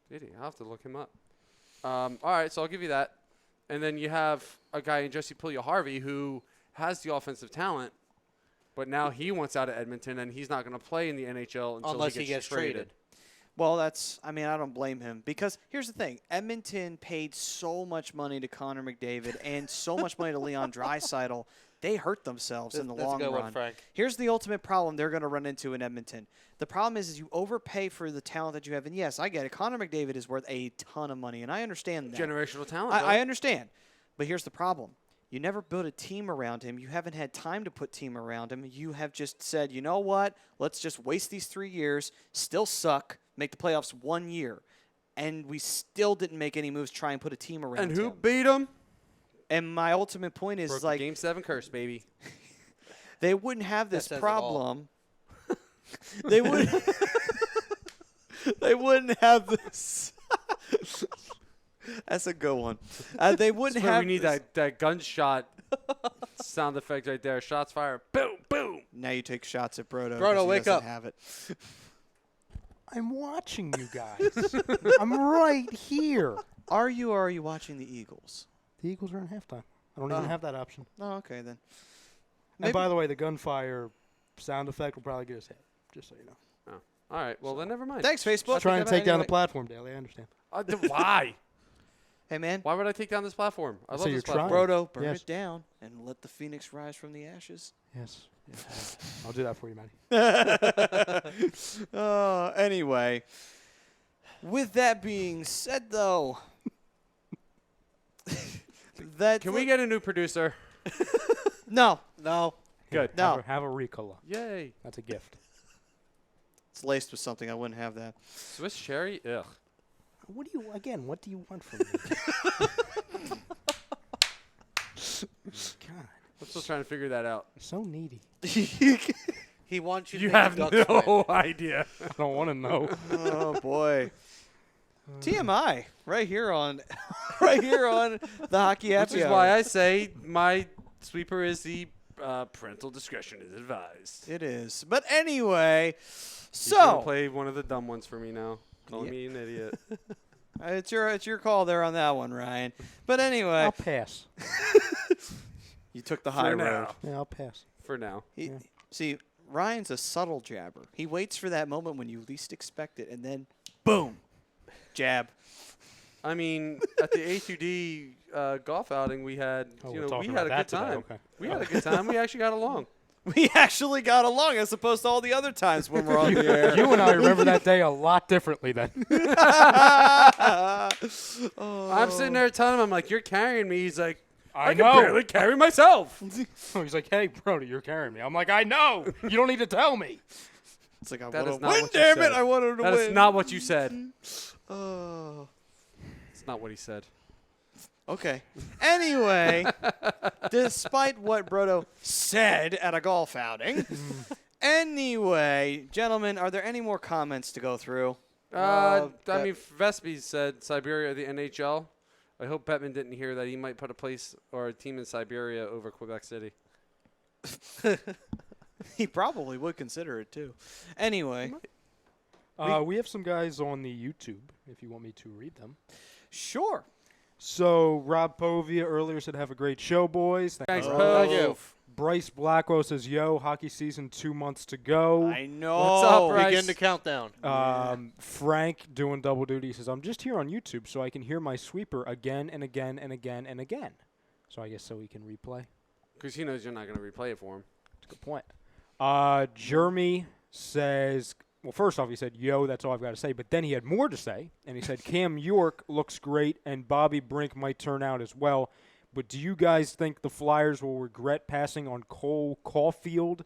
Did he? I'll have to look him up. All right, so I'll give you that. And then you have a guy in Jesse Puljujarvi who has the offensive talent, but now he wants out of Edmonton, and he's not going to play in the NHL until he gets traded. Well, I don't blame him. Because here's the thing. Edmonton paid so much money to Connor McDavid and so much money to Leon Draisaitl. They hurt themselves in the long That's a good run. one, Frank. Here's the ultimate problem they're going to run into in Edmonton. The problem is you overpay for the talent that you have. And, yes, I get it. Connor McDavid is worth a ton of money, and I understand that. Generational talent. I understand. But here's the problem. You never built a team around him. You haven't had time to put team around him. You have just said, you know what? Let's just waste these 3 years, still suck, make the playoffs 1 year. And we still didn't make any moves to try and put a team around him. And who beat him? And my ultimate point is, Broke like, the Game 7 curse, baby. they wouldn't have this That says it problem. They would. They wouldn't have this. That's a good one. They wouldn't have. We need this. that gunshot sound effect right there. Shots fired. Boom, boom. Now you take shots at Brodo. Brodo, 'cause he wake doesn't up. Have it. I'm watching you guys. I'm right here. Are you or are you watching the Eagles? The Eagles are in halftime. I don't even have that option. Oh, okay then. And by the way, the gunfire sound effect will probably get us hit, just so you know. Oh. All right. Well, then never mind. Thanks, Facebook. Try and take down the Anyway. platform, Daly. I understand. Why? Hey, man. Why would I take down this platform? I So love you're this platform. trying. Brodo, burn Yes. it down and let the phoenix rise from the ashes. Yes. I'll do that for you, Matty. Anyway, with that being said, though, Can we get a new producer? no? Good. No. Have a Ricola. Yay. That's a gift. It's laced with something. I wouldn't have that. Swiss cherry? Ugh. What do you want from me? God, I'm still trying to figure that out. so needy. He wants you to You make the have Ducks no win. idea. I don't want to know. Oh boy. TMI right here on the Hockey Happy Which is Hour. why I say my sweeper is the parental discretion is advised. It is. But anyway, He's gonna so play one of the dumb ones for me now. Calling Yeah. me an idiot. it's your call there on that one, Ryan. But anyway, I'll pass. you took the high For road. now. Yeah, I'll pass. For now. See, Ryan's a subtle jabber. He waits for that moment when you least expect it, and then boom, jab. I mean, at the A2D golf outing we had, Oh, we we're talking had a about good that today, time. okay. We had a good time. We actually got along. We actually got along as opposed to all the other times when we're on the air. You and I remember that day a lot differently then. I'm sitting there telling him, I'm like, you're carrying me. He's like, I can barely carry myself. He's like, hey, Brody, you're carrying me. I'm like, I know. You don't need to tell me. It's like, I That want is to not win, what you damn it. said. I wanted to That win. is not what you said. Oh. It's not what he said. Okay. Anyway, despite what Brodo said at a golf outing, anyway, gentlemen, are there any more comments to go through? I mean, Vespi said Siberia, the NHL. I hope Bettman didn't hear that he might put a place or a team in Siberia over Quebec City. He probably would consider it, too. Anyway. We have some guys on the YouTube, if you want me to read them. Sure. So Rob Povia earlier said, "Have a great show, boys." Thanks, Rob. Pove. Thank you. Bryce Blackwell says, "Yo, hockey season 2 months to go." I know. What's up, Bryce? Begin the countdown. Frank doing double duty says, "I'm just here on YouTube so I can hear my sweeper again and again and again and again." So I guess so he can replay. Because he knows you're not going to replay it for him. That's a good point. Jeremy says, well, first off, he said, "Yo, that's all I've got to say." But then he had more to say, and he said, "Cam York looks great, and Bobby Brink might turn out as well. But do you guys think the Flyers will regret passing on Cole Caulfield,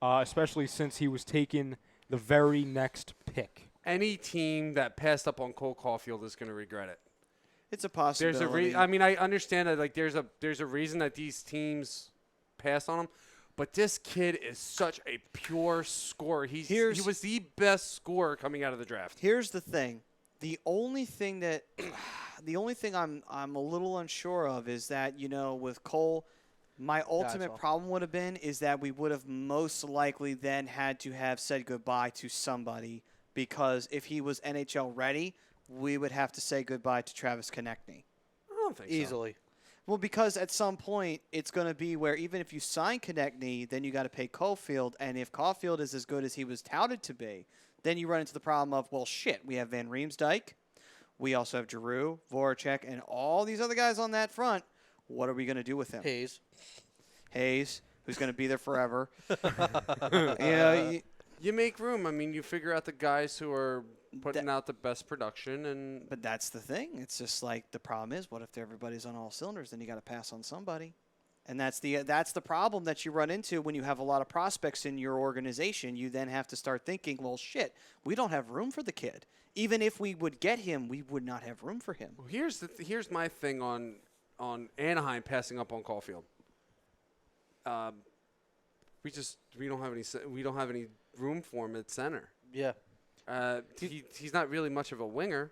especially since he was taken the very next pick?" Any team that passed up on Cole Caulfield is going to regret it. It's a possibility. I mean, I understand that like there's a reason that these teams passed on him, but this kid is such a pure scorer. He was the best scorer coming out of the draft. Here's the thing. The only thing I'm a little unsure of is that, with Cole, my ultimate problem would have been is that we would have most likely then had to have said goodbye to somebody, because if he was NHL ready, we would have to say goodbye to Travis Konechny. I don't think so. Easily. Well, because at some point it's going to be where even if you sign Konechny, then you got to pay Caulfield, and if Caulfield is as good as he was touted to be, then you run into the problem of, well, shit, we have Van Riemsdyk, we also have Giroux, Voracek, and all these other guys on that front. What are we going to do with him? Hayes, who's going to be there forever. You make room. I mean, you figure out the guys who are putting out the best production, But that's the thing. It's just like the problem is, what if everybody's on all cylinders? Then you got to pass on somebody, and that's the problem that you run into when you have a lot of prospects in your organization. You then have to start thinking, well, shit, we don't have room for the kid. Even if we would get him, we would not have room for him. Well, here's my thing on Anaheim passing up on Caulfield. We don't have any room for him at center. Yeah. He's not really much of a winger.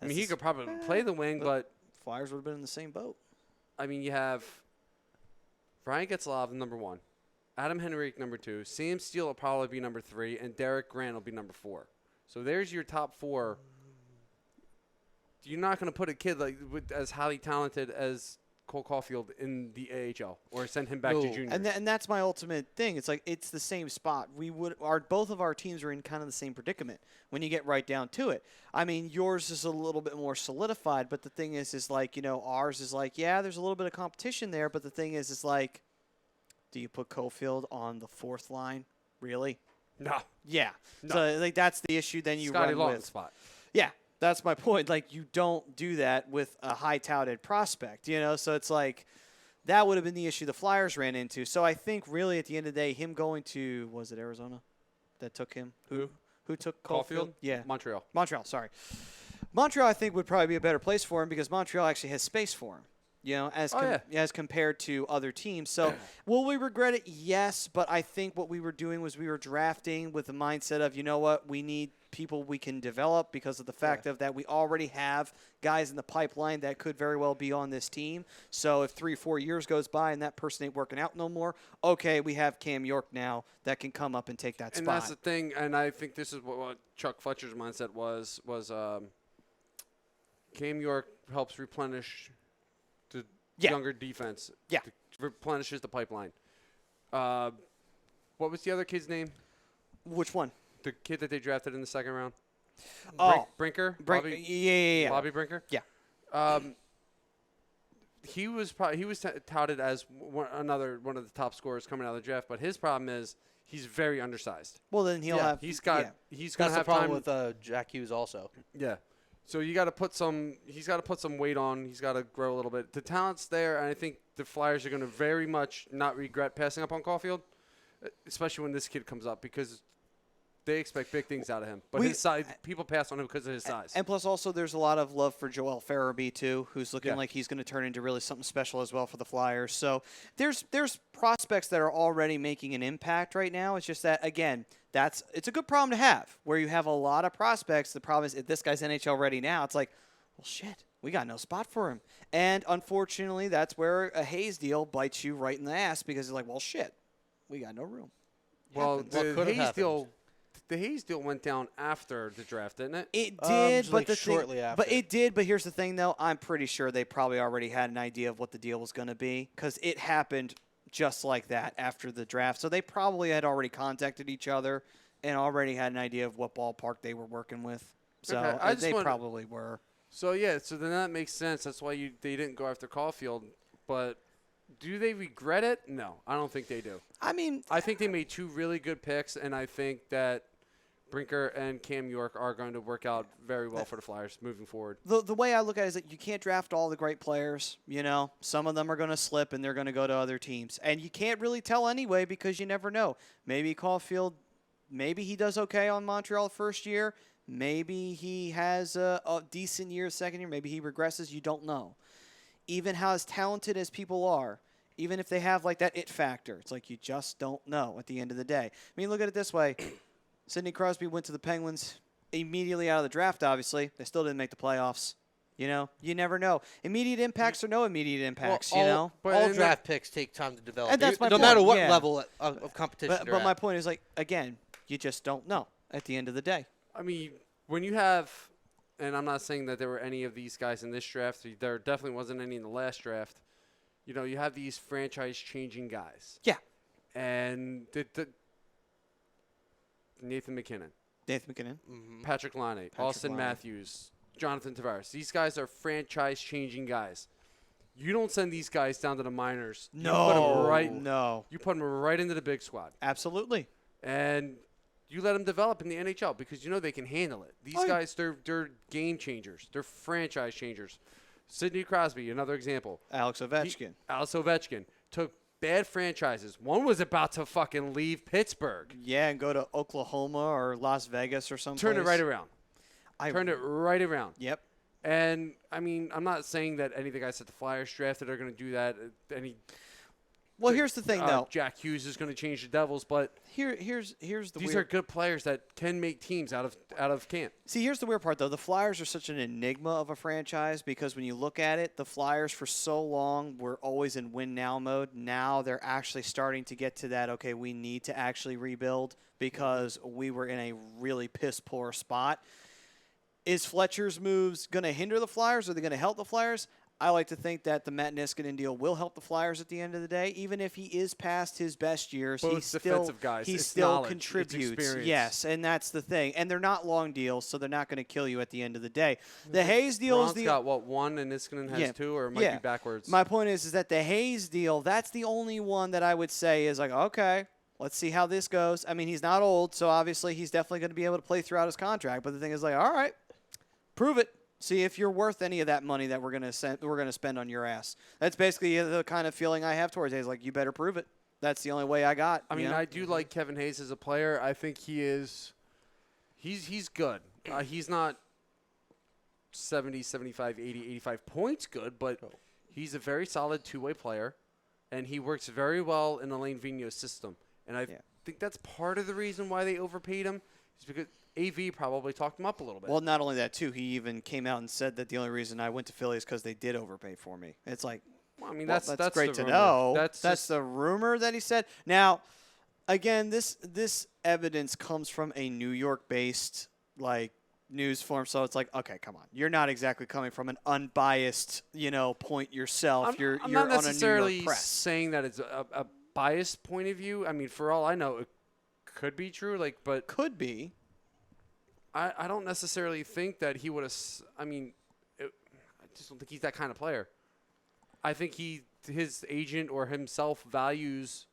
I mean, he could probably play the wing, but Flyers would have been in the same boat. I mean, you have Ryan Getzlaf number 1, Adam Henrique number 2, Sam Steele will probably be number 3, and Derek Grant will be number 4. So there's your top 4. You're not going to put a kid as highly talented as Cole Caulfield in the AHL or send him back to juniors. And that's my ultimate thing. It's like it's the same spot. Both of our teams are in kind of the same predicament when you get right down to it. I mean, yours is a little bit more solidified, but the thing is like, ours is like, yeah, there's a little bit of competition there, but the thing is like, do you put Caulfield on the 4th line? Really? No. Yeah. No. So like that's the issue then you Scotty run Lawton with. spot. Yeah. That's my point. Like, you don't do that with a high-touted prospect, So it's like that would have been the issue the Flyers ran into. So I think really at the end of the day, him going to, was it Arizona that took him? Who took Caulfield? Yeah. Montreal, sorry. Montreal, I think, would probably be a better place for him because Montreal actually has space for him. As compared to other teams. So will we regret it? Yes, but I think what we were doing was we were drafting with the mindset of, we need people we can develop because of the fact of that we already have guys in the pipeline that could very well be on this team. So if 3-4 years goes by and that person ain't working out no more, okay, we have Cam York now that can come up and take that spot. And that's the thing, and I think this is what Chuck Fletcher's mindset was Cam York helps replenish the younger defense. Yeah. Replenishes the pipeline. What was the other kid's name? Which one? The kid that they drafted in the 2nd round. Brinker. Yeah. Bobby Brinker. Yeah. He was touted as one of the top scorers coming out of the draft, but his problem is he's very undersized. Well, then he'll have. He's going That's to the have problem time with Jack Hughes also. Yeah. So you got to put some. He's got to put some weight on. He's got to grow a little bit. The talent's there, and I think the Flyers are going to very much not regret passing up on Caulfield, especially when this kid comes up because they expect big things out of him. But his size, people pass on him because of his size. And plus, also, there's a lot of love for Joel Farabee too, who's looking like he's going to turn into really something special as well for the Flyers. So there's prospects that are already making an impact right now. It's just that again. It's a good problem to have where you have a lot of prospects. The problem is if this guy's NHL ready now, it's like, well, shit, we got no spot for him. And unfortunately, that's where a Hayes deal bites you right in the ass because it's like, well, shit, we got no room. Well, the Hayes deal, the Hayes deal went down after the draft, didn't it? It did, just but like the shortly thing, after. but it did. But here's the thing, though. I'm pretty sure they probably already had an idea of what the deal was going to be because it happened just like that after the draft. So they probably had already contacted each other and already had an idea of what ballpark they were working with. So Okay, I just they wanted- probably were. So so then that makes sense. That's why they didn't go after Caulfield. But do they regret it? No, I don't think they do. I mean, I think they made 2 really good picks, and I think that Brinker and Cam York are going to work out very well for the Flyers moving forward. the way I look at it is that you can't draft all the great players. You know, some of them are going to slip and they're going to go to other teams, and you can't really tell anyway because you never know. Maybe Caulfield, maybe he does okay on Montreal first year. Maybe he has a decent year second year. Maybe he regresses. You don't know. Even how as talented as people are, even if they have like that it factor, it's like you just don't know at the end of the day. I mean, look at it this way. Sidney Crosby went to the Penguins immediately out of the draft, obviously. They still didn't make the playoffs. You know, you never know. Immediate impacts or no immediate impacts, you know? But all in draft picks take time to develop. And that's my no point, matter what yeah. level of competition But, they're but my at. point is, like, again, you just don't know at the end of the day. I mean, when you have, and I'm not saying that there were any of these guys in this draft. There definitely wasn't any in the last draft. You know, you have these franchise-changing guys. Yeah. And Nathan McKinnon, Nathan McKinnon. Patrick Laine, Austin Laine. Matthews, Jonathan Tavares. These guys are franchise-changing guys. You don't send these guys down to the minors. You put 'em right. No. You put them right into the big squad, Absolutely. and you let them develop in the NHL because you know they can handle it. These Oh, yeah. guys, they're game changers. They're franchise changers. Sidney Crosby, another example. Alex Ovechkin. Alex Ovechkin took bad franchises. One was about to fucking leave Pittsburgh. Yeah, and go to Oklahoma or Las Vegas or something. Turned it right around. I Turned it right around. Yep. And, I mean, I'm not saying that any of the guys at the Flyers drafted are going to do that. Well, here's the thing, though. Jack Hughes is going to change the Devils, but Here's the these weird. are good players that can make teams out of camp. See, here's the weird part, though. The Flyers are such an enigma of a franchise because when you look at it, the Flyers for so long were always in win-now mode. Now they're actually starting to get to that, okay, we need to actually rebuild because we were in a really piss-poor spot. Is Fletcher's moves going to hinder the Flyers? Or are they going to help the Flyers? I like to think that the Matt Niskanen deal will help the Flyers at the end of the day. Even if he is past his best years, Both he still, defensive guys. he It's still knowledge. It's contributes. experience. Yes, and that's the thing. And they're not long deals, so they're not going to kill you at the end of the day. The Hayes deal is Braun's the got, what, 1 and Niskanen has Yeah. 2, or it might Yeah. be backwards? My point is that the Hayes deal, that's the only one that I would say is like, okay, let's see how this goes. I mean, he's not old, so obviously he's definitely going to be able to play throughout his contract. But the thing is like, all right, prove it. See if you're worth any of that money that we're gonna spend on your ass. That's basically the kind of feeling I have towards Hayes. Like, you better prove it. That's the only way I got. I mean, you know? I do like Kevin Hayes as a player. I think he is he's good. He's not 70, 75, 80, 85 points good, but he's a very solid two-way player, and he works very well in the Lane Vigneault system. And I think that's part of the reason why they overpaid him is because AV probably talked him up a little bit. Well, not only that, too, he even came out and said that the only reason I went to Philly is because they did overpay for me. It's like, Well, I mean, well, that's great the to rumor. know. That's That's the rumor that he said. Now, again, this evidence comes from a New York-based like news form, so it's like, okay, come on, you're not exactly coming from an unbiased, point yourself. You're I'm you're not on a New necessarily York press. saying that it's a biased point of view. I mean, for all I know, it could be true. But Could be. I don't necessarily think that he would have. I mean, I just don't think he's that kind of player. I think his agent or himself values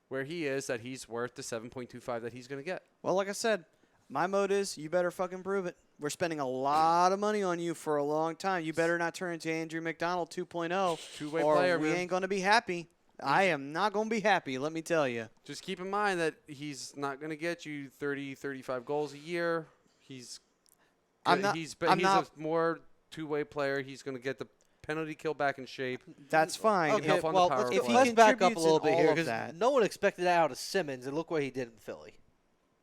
where he is, that he's worth the 7.25 that he's going to get. Well, like I said, my mode is you better fucking prove it. We're spending a lot of money on you for a long time. You better not turn into Andrew McDonald 2.0, Two-way or player, we man. ain't going to be happy. I am not going to be happy, let me tell you. Just keep in mind that he's not going to get you 30, 35 goals a year. He's I'm not- he's I'm he's not- a more two-way player. He's going to get the penalty kill back in shape. That's fine. Okay, help on the well, power let's, play. let's back up a contributes little in bit all here of because that. no one expected that out of Simmons, and look what he did in Philly.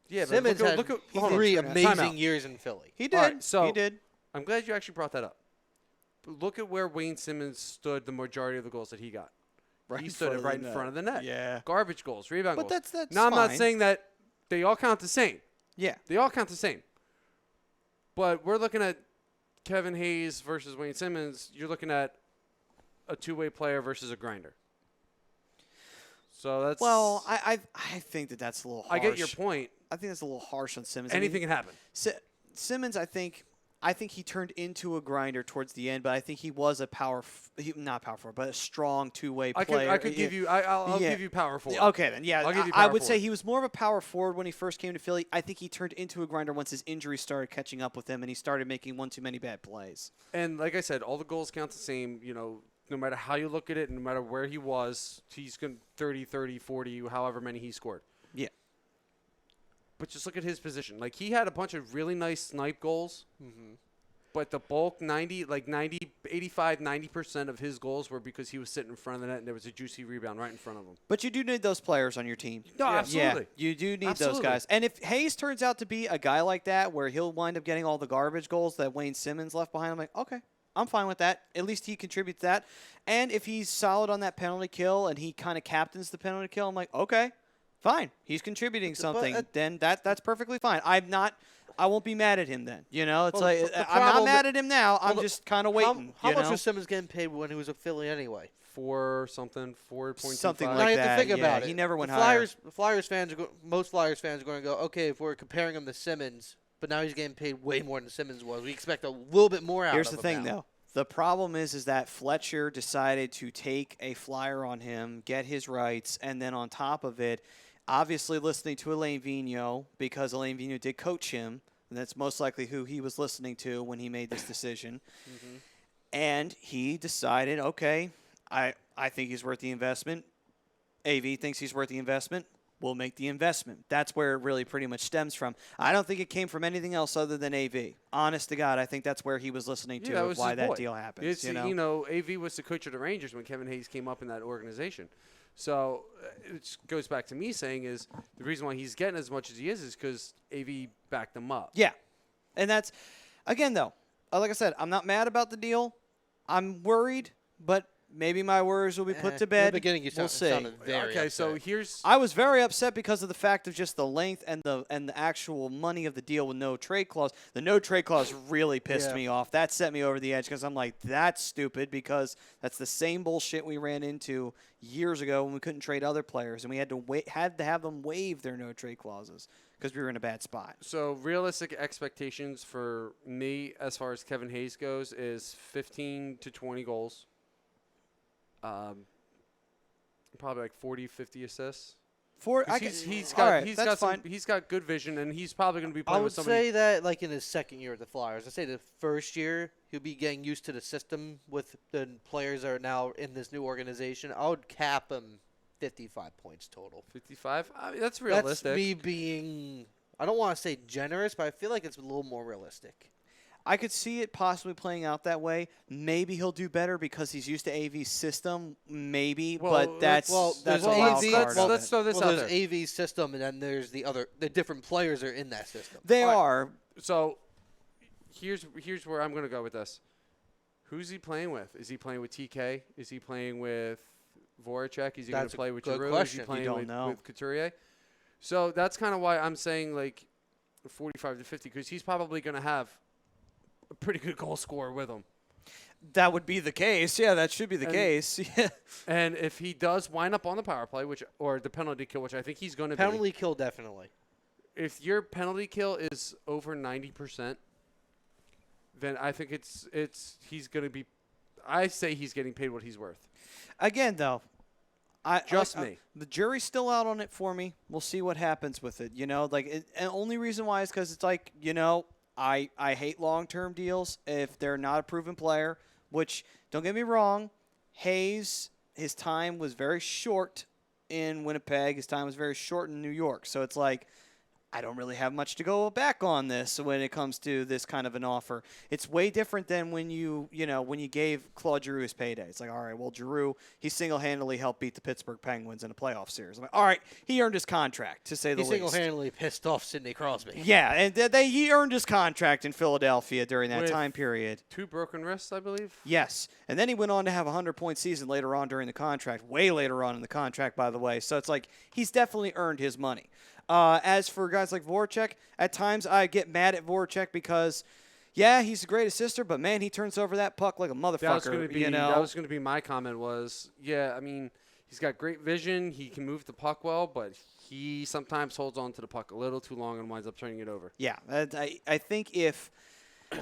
Yeah, but Simmons had look at hold on. 3 Time amazing out. years in Philly. He did. All right, so- he did. I'm glad you actually brought that up. But look at where Wayne Simmons stood the majority of the goals that he got. Right He in stood front of right the in front of the net. Yeah. Garbage goals, rebound But goals. that's now, I'm not fine. saying that they all count the same. Yeah. They all count the same. But we're looking at Kevin Hayes versus Wayne Simmons. You're looking at a two-way player versus a grinder. So that's Well, I think that's a little harsh. I get your point. I think that's a little harsh on Simmons. Anything can happen. Simmons, I think he turned into a grinder towards the end, but I think he was a not power forward, but a strong two-way player. I could give you. I'll give you power forward. Okay, then yeah, I'll give you I power would say forward. he was more of a power forward when he first came to Philly. I think he turned into a grinder once his injuries started catching up with him, and he started making one too many bad plays. And like I said, all the goals count the same. You know, no matter how you look at it, no matter where he was, he's going 30, 40, however many he scored. Yeah. But just look at his position. Like, he had a bunch of really nice snipe goals. Mm-hmm. But the bulk, 85-90% of his goals were because he was sitting in front of the net and there was a juicy rebound right in front of him. But you do need those players on your team. No, absolutely. Yeah, you do need Absolutely. those guys. And if Hayes turns out to be a guy like that where he'll wind up getting all the garbage goals that Wayne Simmons left behind, I'm like, okay, I'm fine with that. At least he contributes that. And if he's solid on that penalty kill and he kind of captains the penalty kill, I'm like, okay, fine. He's contributing something. Then that's perfectly fine. I won't be mad at him then. You know, it's Well, like the I'm not problem- mad at him now. I'm just kind of waiting. How you much know? was Simmons getting paid when he was a Philly anyway? 4.25. Something Now like you have that. to think yeah, about it. He never went the higher. Flyers fans most Flyers fans are going to go, okay, if we're comparing him to Simmons, but now he's getting paid way more than Simmons was. We expect a little bit more out Here's of the him thing, now. though. The problem is that Fletcher decided to take a flyer on him, get his rights, and then on top of it, obviously listening to Alain Vigneault, because Alain Vigneault did coach him, and that's most likely who he was listening to when he made this decision. Mm-hmm. And he decided, okay, I think he's worth the investment. AV thinks he's worth the investment. We'll make the investment. That's where it really pretty much stems from. I don't think it came from anything else other than AV. Honest to God, I think that's where he was listening to of why that deal happens. It's, you know? AV was the coach of the Rangers when Kevin Hayes came up in that organization. So it just goes back to me saying is the reason why he's getting as much as he is because AV backed him up. Yeah. And that's, again, though, like I said, I'm not mad about the deal. I'm worried, but maybe my worries will be put to bed. In the beginning, you we'll see. sounded very Okay, so upset. here's I was very upset because of the fact of just the length and the actual money of the deal with no trade clause. The no trade clause really pissed me off. That set me over the edge because I'm like, that's stupid because that's the same bullshit we ran into years ago when we couldn't trade other players and we had to have them waive their no trade clauses because we were in a bad spot. So realistic expectations for me as far as Kevin Hayes goes is 15 to 20 goals. Probably like 40, 50 assists. He's got good vision and he's probably going to be I playing would with somebody. say that, like, in his second year at the Flyers, I'd say the first year he'll be getting used to the system with the players that are now in this new organization. I would cap him 55 points total. 55. I mean, that's realistic. That's me being, I don't want to say generous, but I feel like it's a little more realistic. I could see it possibly playing out that way. Maybe he'll do better because he's used to AV's system. Maybe, but that's there's a wild AV card. let's throw this out there's there. AV's system, and then there's the different players are in that system. They All right. are. So here's where I'm going to go with this. Who's he playing with? Is he playing with TK? Is he playing with Voracek? Is he going That's to a play with good Giroux? Is question. he playing You don't know. with Couturier? So that's kind of why I'm saying like 45 to 50 because he's probably going to have a pretty good goal scorer with him. That would be the case. Yeah, that should be the case. Yeah. And if he does wind up on the power play, or the penalty kill, which I think he's going to be. Penalty kill, definitely. If your penalty kill is over 90%, then I think he's going to be. I say he's getting paid what he's worth. Again, though, Me. The jury's still out on it for me. We'll see what happens with it. You know, like, and the only reason why is because it's like, you know, I hate long-term deals if they're not a proven player, which, don't get me wrong, Hayes, his time was very short in Winnipeg. His time was very short in New York. So it's like, I don't really have much to go back on this when it comes to this kind of an offer. It's way different than when you gave Claude Giroux his payday. It's like, all right, well, Giroux, he single-handedly helped beat the Pittsburgh Penguins in a playoff series. I'm like, all right, he earned his contract, to say the He least. single-handedly pissed off Sidney Crosby. Yeah, and he earned his contract in Philadelphia during that With time period. 2 broken wrists, I believe. Yes, and then he went on to have a 100-point season later on during the contract, way later on in the contract, by the way. So it's like he's definitely earned his money. As for guys like Voracek, at times I get mad at Voracek because, yeah, he's a great assister, but man, he turns over that puck like a motherfucker. That was going to be you know? that was going to be my comment. Was yeah, I mean, he's got great vision. He can move the puck well, but he sometimes holds on to the puck a little too long and winds up turning it over. Yeah, I think if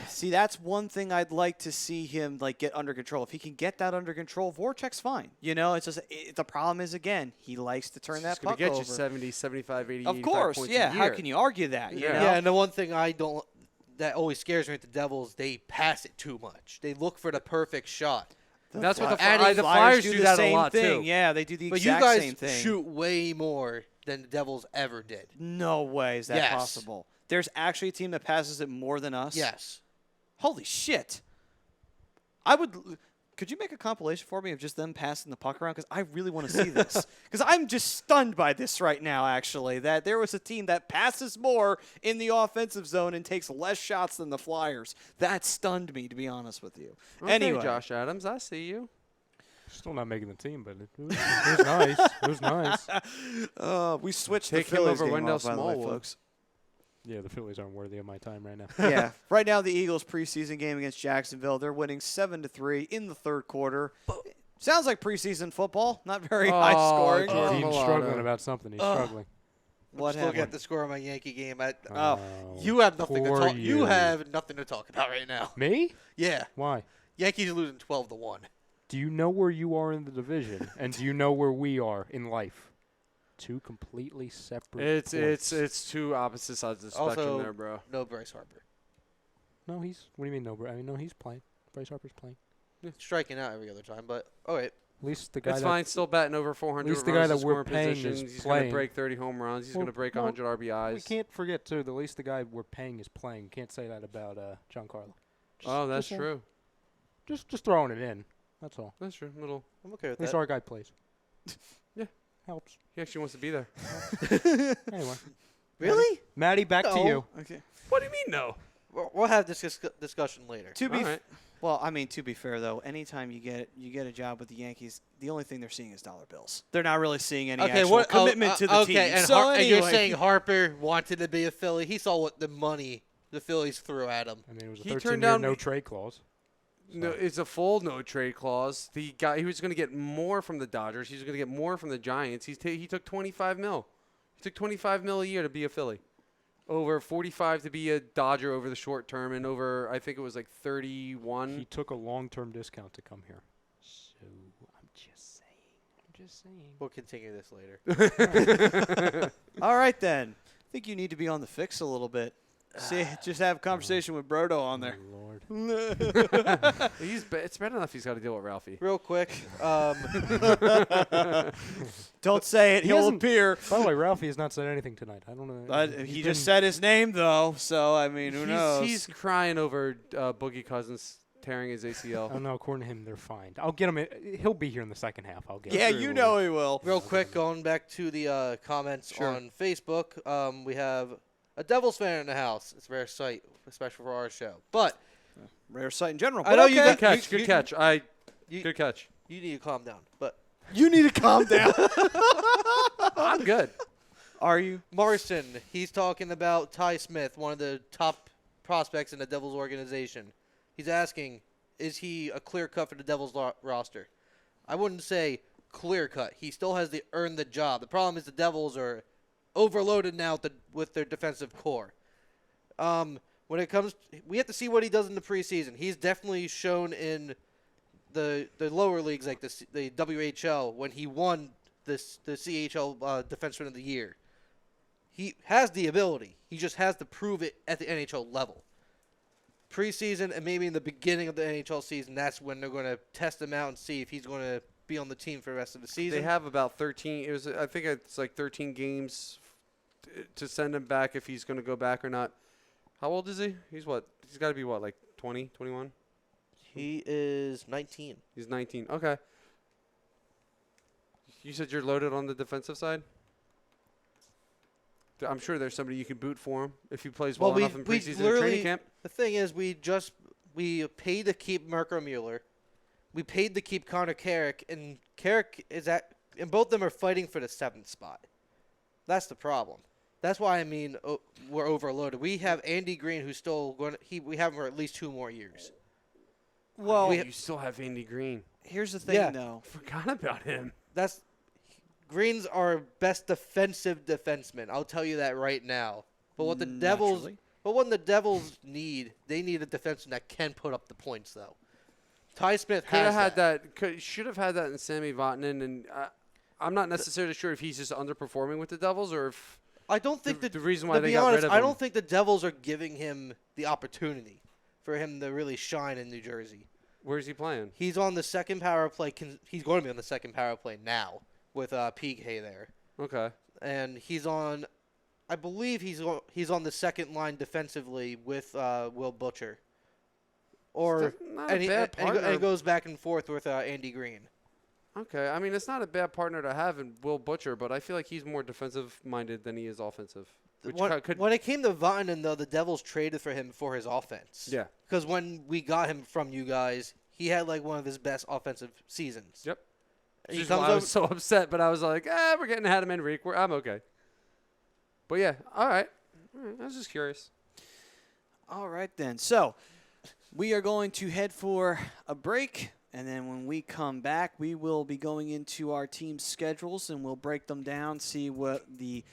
see, that's one thing I'd like to see him like get under control. If he can get that under control, Voracek's fine. You know, it's just the problem is again he likes to turn that puck get over. you 70, 75, 80, Of 85 course, points yeah. a year. How can you argue that? You know? Yeah, and the one thing that always scares me with the Devils, they pass it too much. They look for the perfect shot. That's what the Flyers Flyers do the that same a lot thing. too. Yeah, they do the But you exact guys same thing. shoot way more than the Devils ever did. No way is that Yes. possible. There's actually a team that passes it more than us. Yes. Holy shit. Could you make a compilation for me of just them passing the puck around? Because I really want to see this. Because I'm just stunned by this right now, actually, that there was a team that passes more in the offensive zone and takes less shots than the Flyers. That stunned me, to be honest with you. Okay, Anyway. Josh Adams, I see you. Still not making the team, but it was nice. It was nice. We switched Take the him Phillies over game Wendell off, by the way, Smallwood. folks. Yeah, the Phillies aren't worthy of my time right now. Yeah. Right now, the Eagles' preseason game against Jacksonville, they're winning 7-3 in the third quarter. Sounds like preseason football. Not very high scoring. Jordan He's Milano. struggling about something. He's struggling. What Just look happened? at the score of my Yankee game. Oh. You have nothing to poor talk. You you. have nothing to talk about right now. Me? Yeah, Why? Yankees are losing 12-1. Do you know where you are in the division, and do you know where we are in life? Two completely separate. It's two opposite sides of the spectrum Also, there, bro. no Bryce Harper. No, he's. What do you mean no? I mean, no, he's playing. Bryce Harper's playing. Striking out every other time, but all right. At least the guy. It's that, fine. Still batting over 400. At least the runs guy in that we're scoring paying is positions. He's playing. going to break 30 home runs. He's Well, going to break no, 100 RBIs. We can't forget too. The least the guy we're paying is playing. Can't say that about Giancarlo. Oh, that's just, true. Just throwing it in. That's all. That's true. Little. I'm okay with At least that. our guy plays. Yeah. Helps. He actually wants to be there. Anyway, Really? Maddie, back to No. you. Okay. What do you mean, no? We'll have this discussion later. To be All right. well, I mean, to be fair though, anytime you get a job with the Yankees, the only thing they're seeing is dollar bills. They're not really seeing any actual commitment to the team. And, So and you're anyway. saying Harper wanted to be a Philly. He saw what the money the Phillies threw at him. I mean, it was a He 13-year turned down- no trade clause. No, it's a full no trade clause. He was going to get more from the Dodgers. He was going to get more from the Giants. He took 25 mil. He took 25 mil a year to be a Philly. Over 45 to be a Dodger over the short term, and over I think it was like 31. He took a long-term discount to come here. So I'm just saying. We'll continue this later. All right then. I think you need to be on the fix a little bit. See, just have a conversation with Brodo on there. Oh, Lord. It's bad enough he's got to deal with Ralphie. Real quick, Don't say it; He he'll hasn't- appear. By the way, Ralphie has not said anything tonight. I don't know. But He's he been- just said his name though, so I mean, who knows? He's crying over Boogie Cousins tearing his ACL. I don't know. According to him, they're fine. I'll get him. He'll be here in the second half. I'll get. yeah, him. you know he will. real quick, going back to the comments Sure. on Facebook, we have a Devils fan in the house. It's a rare sight, especially for our show. But Rare sight in general. I but know you okay. Good catch. You- Good catch. you- Good catch. you need to calm down. But You need to calm down. I'm good. Are you? Morrison, he's talking about Ty Smith, one of the top prospects in the Devils organization. He's asking, is he a clear cut for the Devils roster? I wouldn't say clear cut. He still has to earn the job. The problem is the Devils are overloaded now with their defensive core. When it comes, we have to see what he does in the preseason. He's definitely shown in the lower leagues like the WHL when he won the CHL Defenseman of the Year. He has the ability. He just has to prove it at the NHL level. Preseason and maybe in the beginning of the NHL season, that's when they're going to test him out and see if he's going to be on the team for the rest of the season. They have about 13. I think it's like 13 games to send him back if he's going to go back or not. How old is he? He's what? He's got to be what, like 20, 21? He is 19. He's 19. Okay. You said you're loaded on the defensive side? I'm sure there's somebody you can boot for him if he plays well enough in preseason and literally- training camp. The thing is, we paid to keep Mirko Mueller. We paid to keep Connor Carrick, and Carrick and both of them are fighting for the 7th spot. That's the problem. That's why I mean we're overloaded. We have Andy Green, who's still going. We have him for at least 2 more years. Well, you still have Andy Green. here's the thing, Yeah. though. Forgot about him. Green's our best defensive defenseman. I'll tell you that right now. But what the Naturally. the Devils need, they need a defenseman that can put up the points, though. Ty Smith Could have has had that. Should have had that in Sammy Vatanen, and I'm not necessarily sure if he's just underperforming with the Devils or if I don't think the reason why to they be got honest, rid of I him. don't think the Devils are giving him the opportunity for him to really shine in New Jersey. Where's he playing? He's on the second power play. He's going to be on the second power play now with PK there, Okay. and he's on. I believe he's on the second line defensively with Will Butcher, or Not a and he, bad and he partner. goes back and forth with Andy Green. Okay, I mean it's not a bad partner to have in Will Butcher, but I feel like he's more defensive minded than he is offensive. Which could When it came to Vatanen, though, the Devils traded for him for his offense. yeah. Because when we got him from you guys, he had like one of his best offensive seasons. Yep. He Which comes is why I over. was so upset, but I was like, we're getting Adam Enrique. I'm okay. But yeah, all right. I was just curious. All right, then. So we are going to head for a break. And then when we come back, we will be going into our team schedules and we'll break them down, see what the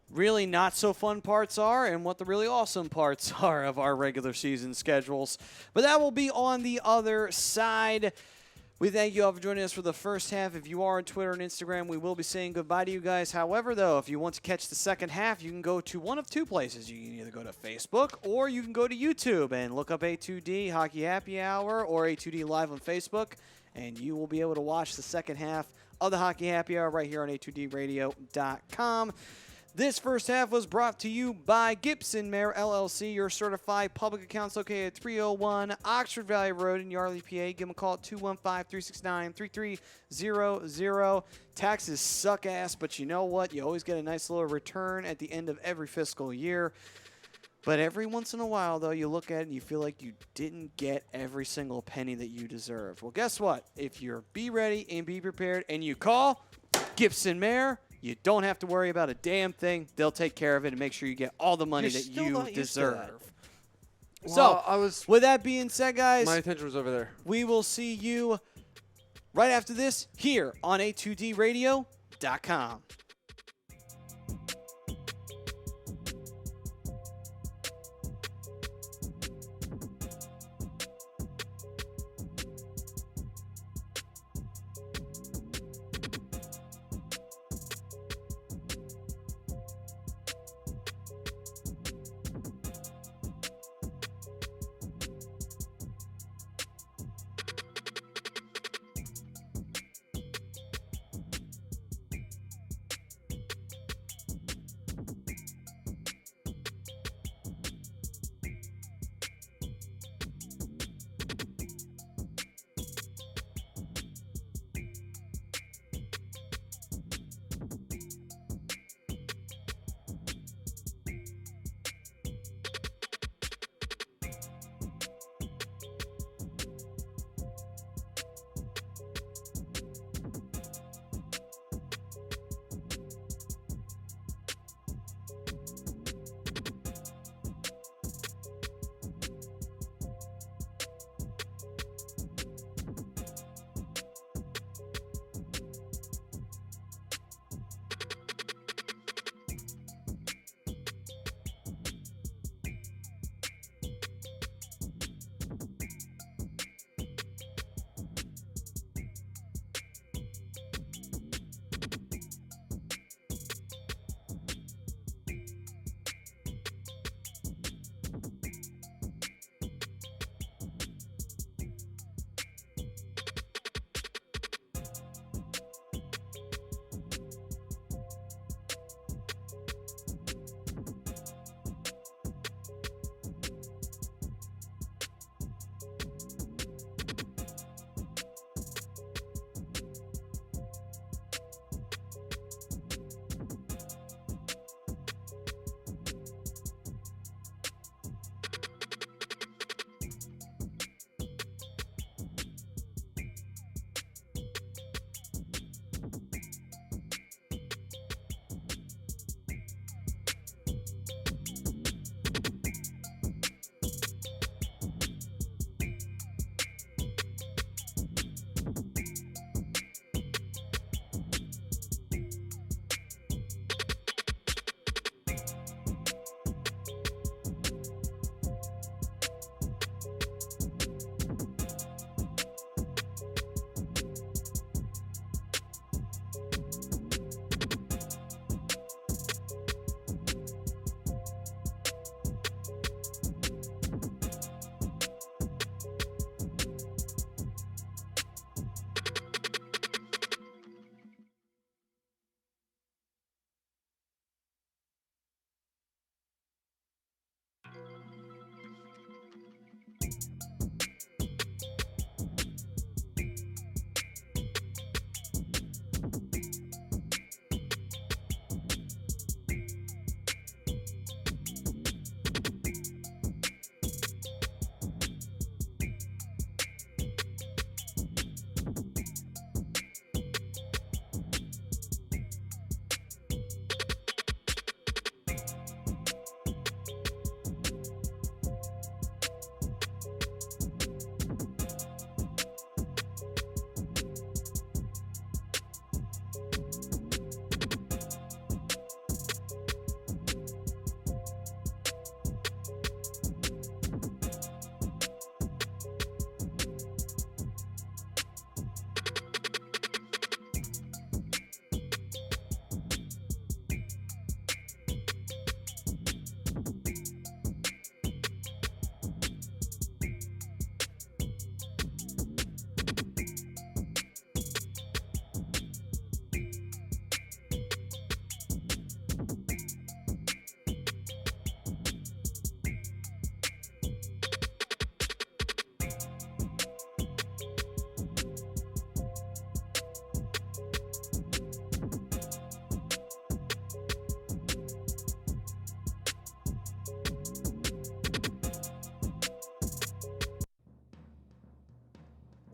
really not so fun parts are and what the really awesome parts are of our regular season schedules. But that will be on the other side. We thank you all for joining us for the first half. If you are on Twitter and Instagram, we will be saying goodbye to you guys. However, though, if you want to catch the second half, you can go to one of 2 places. You can either go to Facebook or you can go to YouTube and look up A2D Hockey Happy Hour or A2D Live on Facebook, and you will be able to watch the second half of the Hockey Happy Hour right here on A2DRadio.com. This first half was brought to you by Gibson Mayer LLC, your certified public accounts located at 301 Oxford Valley Road in Yardley, PA. Give them a call at 215-369-3300. Taxes suck ass, but you know what? You always get a nice little return at the end of every fiscal year. But every once in a while, though, you look at it and you feel like you didn't get every single penny that you deserved. Well, guess what? If you're be ready and be prepared and you call Gibson Mayer, you don't have to worry about a damn thing. They'll take care of it and make sure you get all the money You're that still you not used to that. deserve. Well, So, with that being said, guys, my attention was over there. we will see you right after this here on A2DRadio.com.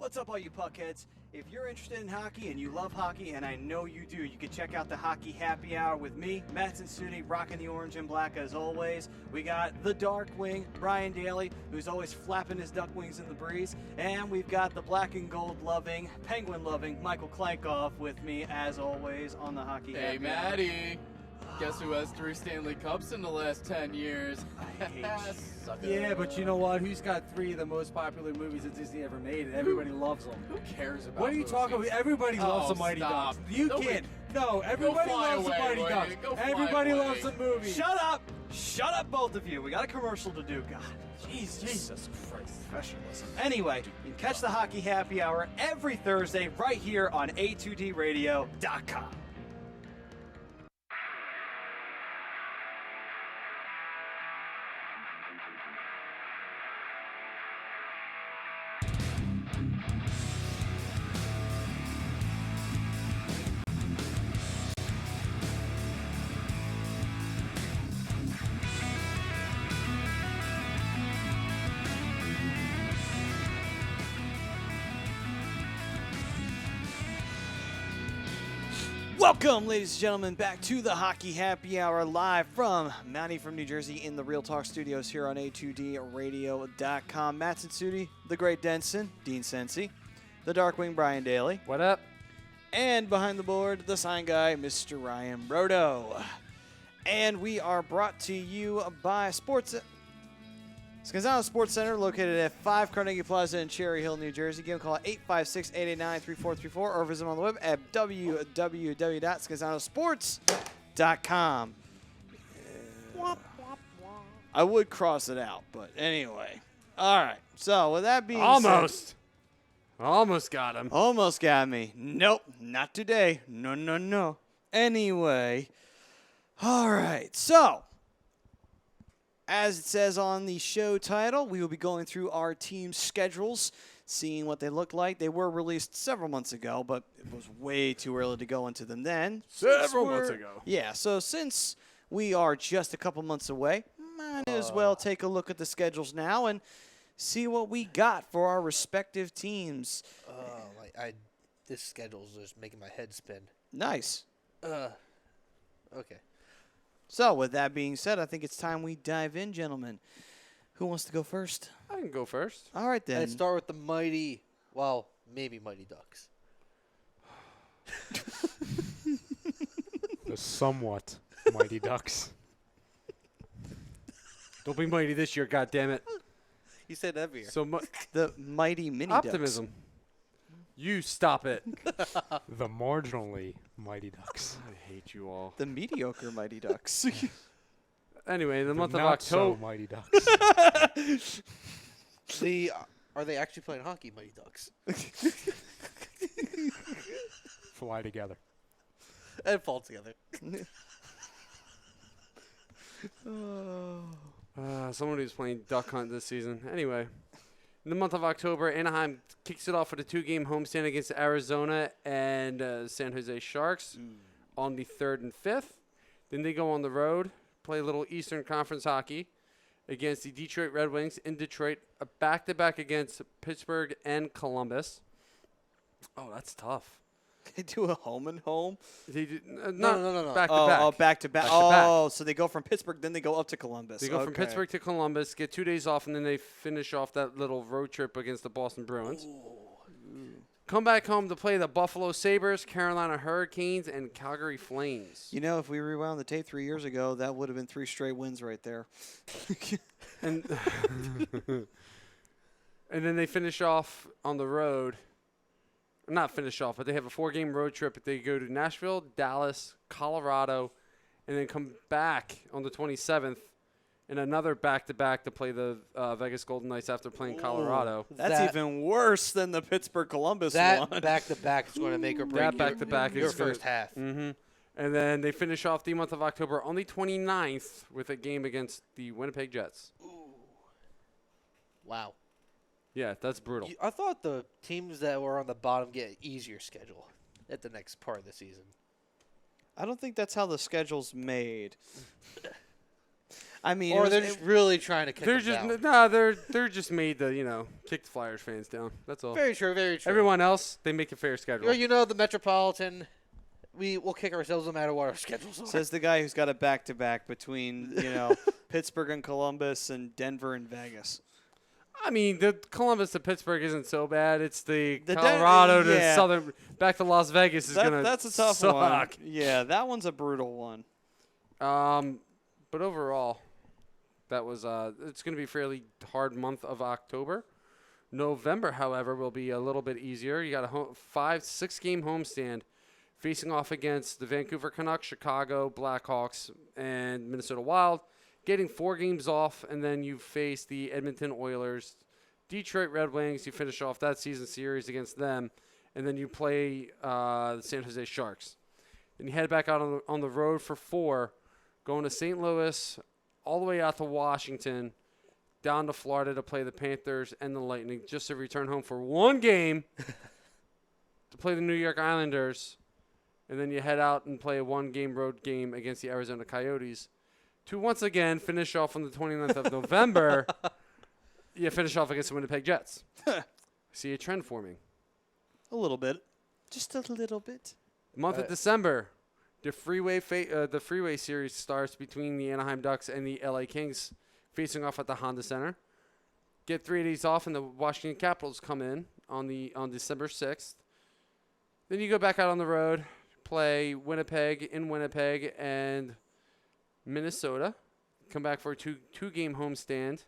What's up, all you puckheads? If you're interested in hockey and you love hockey, and I know you do, you can check out the Hockey Happy Hour with me, Matt Suni, rocking the orange and black as always. We got the Dark Wing, Brian Daly, who's always flapping his duck wings in the breeze. And we've got the black and gold loving, penguin loving Michael Klankoff with me as always on the Hockey Hey, Happy Hour. Maddie. Guess who has 3 Stanley Cups in the last 10 years? I hate you. Sucker. Yeah, but you know what? Who's got 3 of the most popular movies that Disney ever made, and everybody loves them? Who cares about What are you movies? talking about? Everybody loves Oh, the Mighty stop. Ducks. You Nobody- can't. No, everybody fly loves the away, Mighty will Ducks. you? Go fly Everybody away. loves the movie. Shut up! Shut up, both of you. We got a commercial to do. God, Jesus Christ. Professionalism. Anyway, you can catch the Hockey Happy Hour every Thursday right here on A2DRadio.com. Welcome, ladies and gentlemen, back to the Hockey Happy Hour live from Mountie from New Jersey in the Real Talk Studios here on A2DRadio.com. Matt Suni, the Great Denson, Dean Sensi, the Darkwing Brian Daly, What up? and behind the board, the sign guy, Mr. Ryan Brodo. And we are brought to you by Scanzano Sports Center, located at 5 Carnegie Plaza in Cherry Hill, New Jersey. Give them a call at 856-889-3434 or visit them on the web at www.scanzanosports.com. I would cross it out, but anyway. All right. So with that being said, Almost got him. almost got me. Nope, not today. No. Anyway. All right. So, as it says on the show title, we will be going through our team schedules, seeing what they look like. They were released several months ago, but it was way too early to go into them then. Several months ago. Yeah, so since we are just a couple months away, might as well take a look at the schedules now and see what we got for our respective teams. This schedule is just making my head spin. Nice. Okay. So, with that being said, I think it's time we dive in, gentlemen. Who wants to go first? I can go first. All right, then. Let's start with the Mighty Ducks. The somewhat Mighty Ducks. Don't be mighty this year, goddammit. You said every year. So The mighty mini optimism. Ducks. You stop it. The marginally Mighty Ducks. I hate you all. The mediocre mighty Ducks. Anyway, the month of Not so October. Mighty Ducks. Are they actually playing hockey, Mighty Ducks? Fly together. And fall together. Someone who's playing duck hunt this season. Anyway, in the month of October, Anaheim kicks it off with a 2-game homestand against Arizona and San Jose Sharks on the 3rd and 5th. Then they go on the road, play a little Eastern Conference hockey against the Detroit Red Wings in Detroit, a back-to-back against Pittsburgh and Columbus. Oh, that's tough. They do a home and home. They did, No. back-to-back. Oh, back to back. Back to Oh, so they go from Pittsburgh, then they go up to Columbus. They go from Okay. Pittsburgh to Columbus, get 2 days off, and then they finish off that little road trip against the Boston Bruins. Come back home to play the Buffalo Sabres, Carolina Hurricanes, and Calgary Flames. You know, if we rewound the tape 3 years ago, that would have been 3 straight wins right there. And and then they finish off on the road. Not finish off, but they have a 4-game road trip. They go to Nashville, Dallas, Colorado, and then come back on the 27th in another back-to-back to play the Vegas Golden Knights after playing Colorado. That's That- even worse than the Pittsburgh Columbus That one. back-to-back is going to make or break That back-to-back your is gonna- first half. Mm-hmm. And then they finish off the month of October on the 29th with a game against the Winnipeg Jets. Wow. Yeah, that's brutal. I thought the teams that were on the bottom get an easier schedule at the next part of the season. I don't think that's how the schedule's made. I mean, Or they're just really trying to kick They're them just down. they're just made to kick the Flyers fans down. That's all. Very true, very true. Everyone else, they make a fair schedule. Well, the Metropolitan, we'll kick ourselves no matter what our schedules are. says the guy who's got a back-to-back between Pittsburgh and Columbus and Denver and Vegas. I mean, the Columbus to Pittsburgh isn't so bad. It's the The Colorado to yeah. Southern back to Las Vegas is gonna That's a tough suck. one. Yeah, that one's a brutal one. But overall, that was it's going to be a fairly hard month of October. November, however, will be a little bit easier. You got a 5-6 game homestand facing off against the Vancouver Canucks, Chicago Blackhawks, and Minnesota Wild. Getting 4 games off, and then you face the Edmonton Oilers, Detroit Red Wings. You finish off that season series against them, and then you play the San Jose Sharks. Then you head back out on the road for 4, going to St. Louis, all the way out to Washington, down to Florida to play the Panthers and the Lightning, just to return home for 1 game to play the New York Islanders, and then you head out and play a 1-game road game against the Arizona Coyotes to once again finish off on the 29th of November. You finish off against the Winnipeg Jets. See a trend forming. A little bit. Just a little bit. Month of December, the freeway series starts between the Anaheim Ducks and the LA Kings, facing off at the Honda Center. Get 3 days off, and the Washington Capitals come in on December 6th. Then you go back out on the road, play Winnipeg in Winnipeg and Minnesota. Come back for a two-game homestand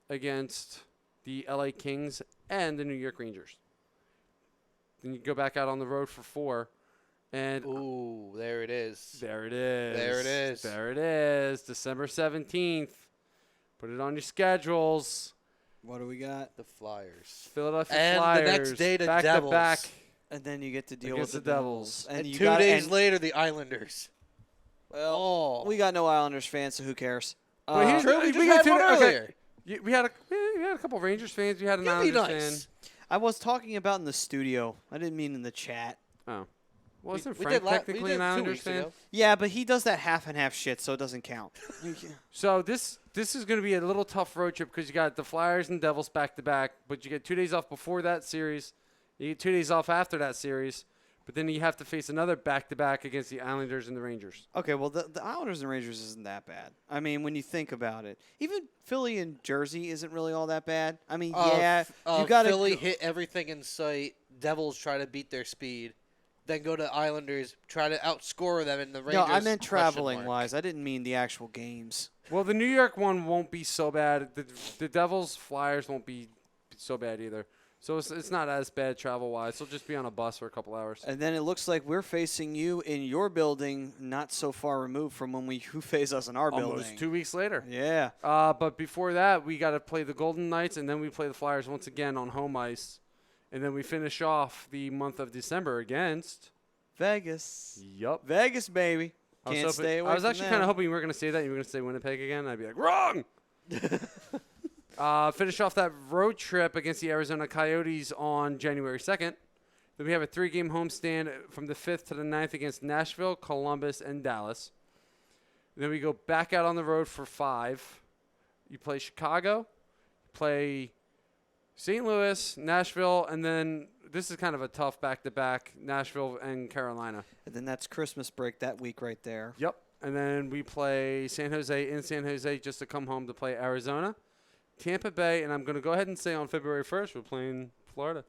against the LA Kings and the New York Rangers. Then you go back out on the road for 4. And Ooh, there it is. there it is. There it is. There it is. December 17th. Put it on your schedules. What do we got? The Flyers. Philadelphia And the Flyers. next day, the back Devils. to back. And then you get to deal with Against the the Devils. And And you 2 got, days and later, the Islanders. Well, we got no Islanders fans, so who cares? But here's- True, we we just got had two- one okay. earlier. We had a couple Rangers fans. We had an That'd be Islanders nice. fan. I was talking about in the studio. I didn't mean in the chat. Oh. Wasn't We Frank did technically an 2 Islanders weeks fan? ago. Yeah, but he does that half and half shit, so it doesn't count. So this is going to be a little tough road trip because you got the Flyers and Devils back to back, but you get 2 days off before that series. You get 2 days off after that series, but then you have to face another back to back against the Islanders and the Rangers. Okay, well, the Islanders and Rangers isn't that bad. I mean, when you think about it, even Philly and Jersey isn't really all that bad. I mean, yeah, you got Philly hit everything in sight. Devils try to beat their speed. Then go to Islanders, try to outscore them, and the Rangers. No, I meant question traveling mark. wise. I didn't mean the actual games. Well, the New York one won't be so bad. The Devils Flyers won't be so bad either. So it's not as bad travel wise. They'll just be on a bus for a couple hours. And then it looks like we're facing you in your building, not so far removed from when who face us in our Almost building. 2 weeks later. Yeah. But before that, we got to play the Golden Knights, and then we play the Flyers once again on home ice. And then we finish off the month of December against Vegas. Yup. Vegas, baby. Can't stay away I was from actually them. kind of hoping you were going to say that. You were going to say Winnipeg again. I'd be like, wrong. Finish off that road trip against the Arizona Coyotes on January 2nd. Then we have a 3-game homestand from the 5th to the 9th against Nashville, Columbus, and Dallas. Then we go back out on the road for 5. You play Chicago, play St. Louis, Nashville, and then this is kind of a tough back-to-back, Nashville and Carolina. And then that's Christmas break that week right there. Yep. And then we play San Jose in San Jose just to come home to play Arizona, Tampa Bay, and I'm going to go ahead and say on February 1st we're playing Florida.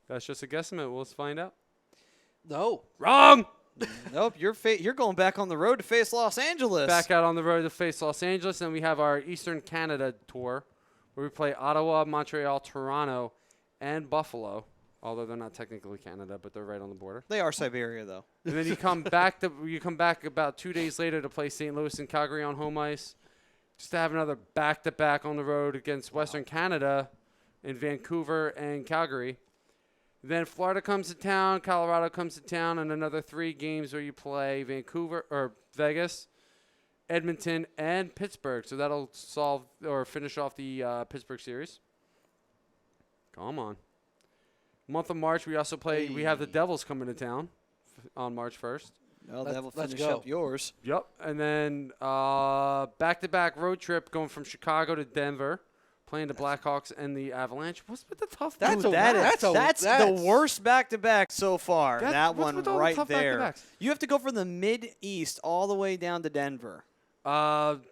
That's just a guesstimate. Let's find out. No. Wrong! Nope, you're going back on the road to face Los Angeles. Back out on the road to face Los Angeles, and we have our Eastern Canada tour where we play Ottawa, Montreal, Toronto, and Buffalo. Although they're not technically Canada, but they're right on the border. They are Siberia, though. And then you come back about 2 days later to play St. Louis and Calgary on home ice, just to have another back-to-back on the road against Western Canada in Vancouver and Calgary. Then Florida comes to town, Colorado comes to town, and another 3 games where you play Vancouver or Vegas, Edmonton, and Pittsburgh. So that'll solve or finish off the Pittsburgh series. Come on. Month of March, we also play. We have the Devils coming to town on March 1st. Well, that will let's finish go. up yours. Yep. And then back-to-back road trip going from Chicago to Denver, playing the Blackhawks and the Avalanche. What's with the tough? That's Dude, a- that's that's the worst back-to-back so far. That- That what's one with all the right tough there. back-to-backs? You have to go from the Mid-East all the way down to Denver. And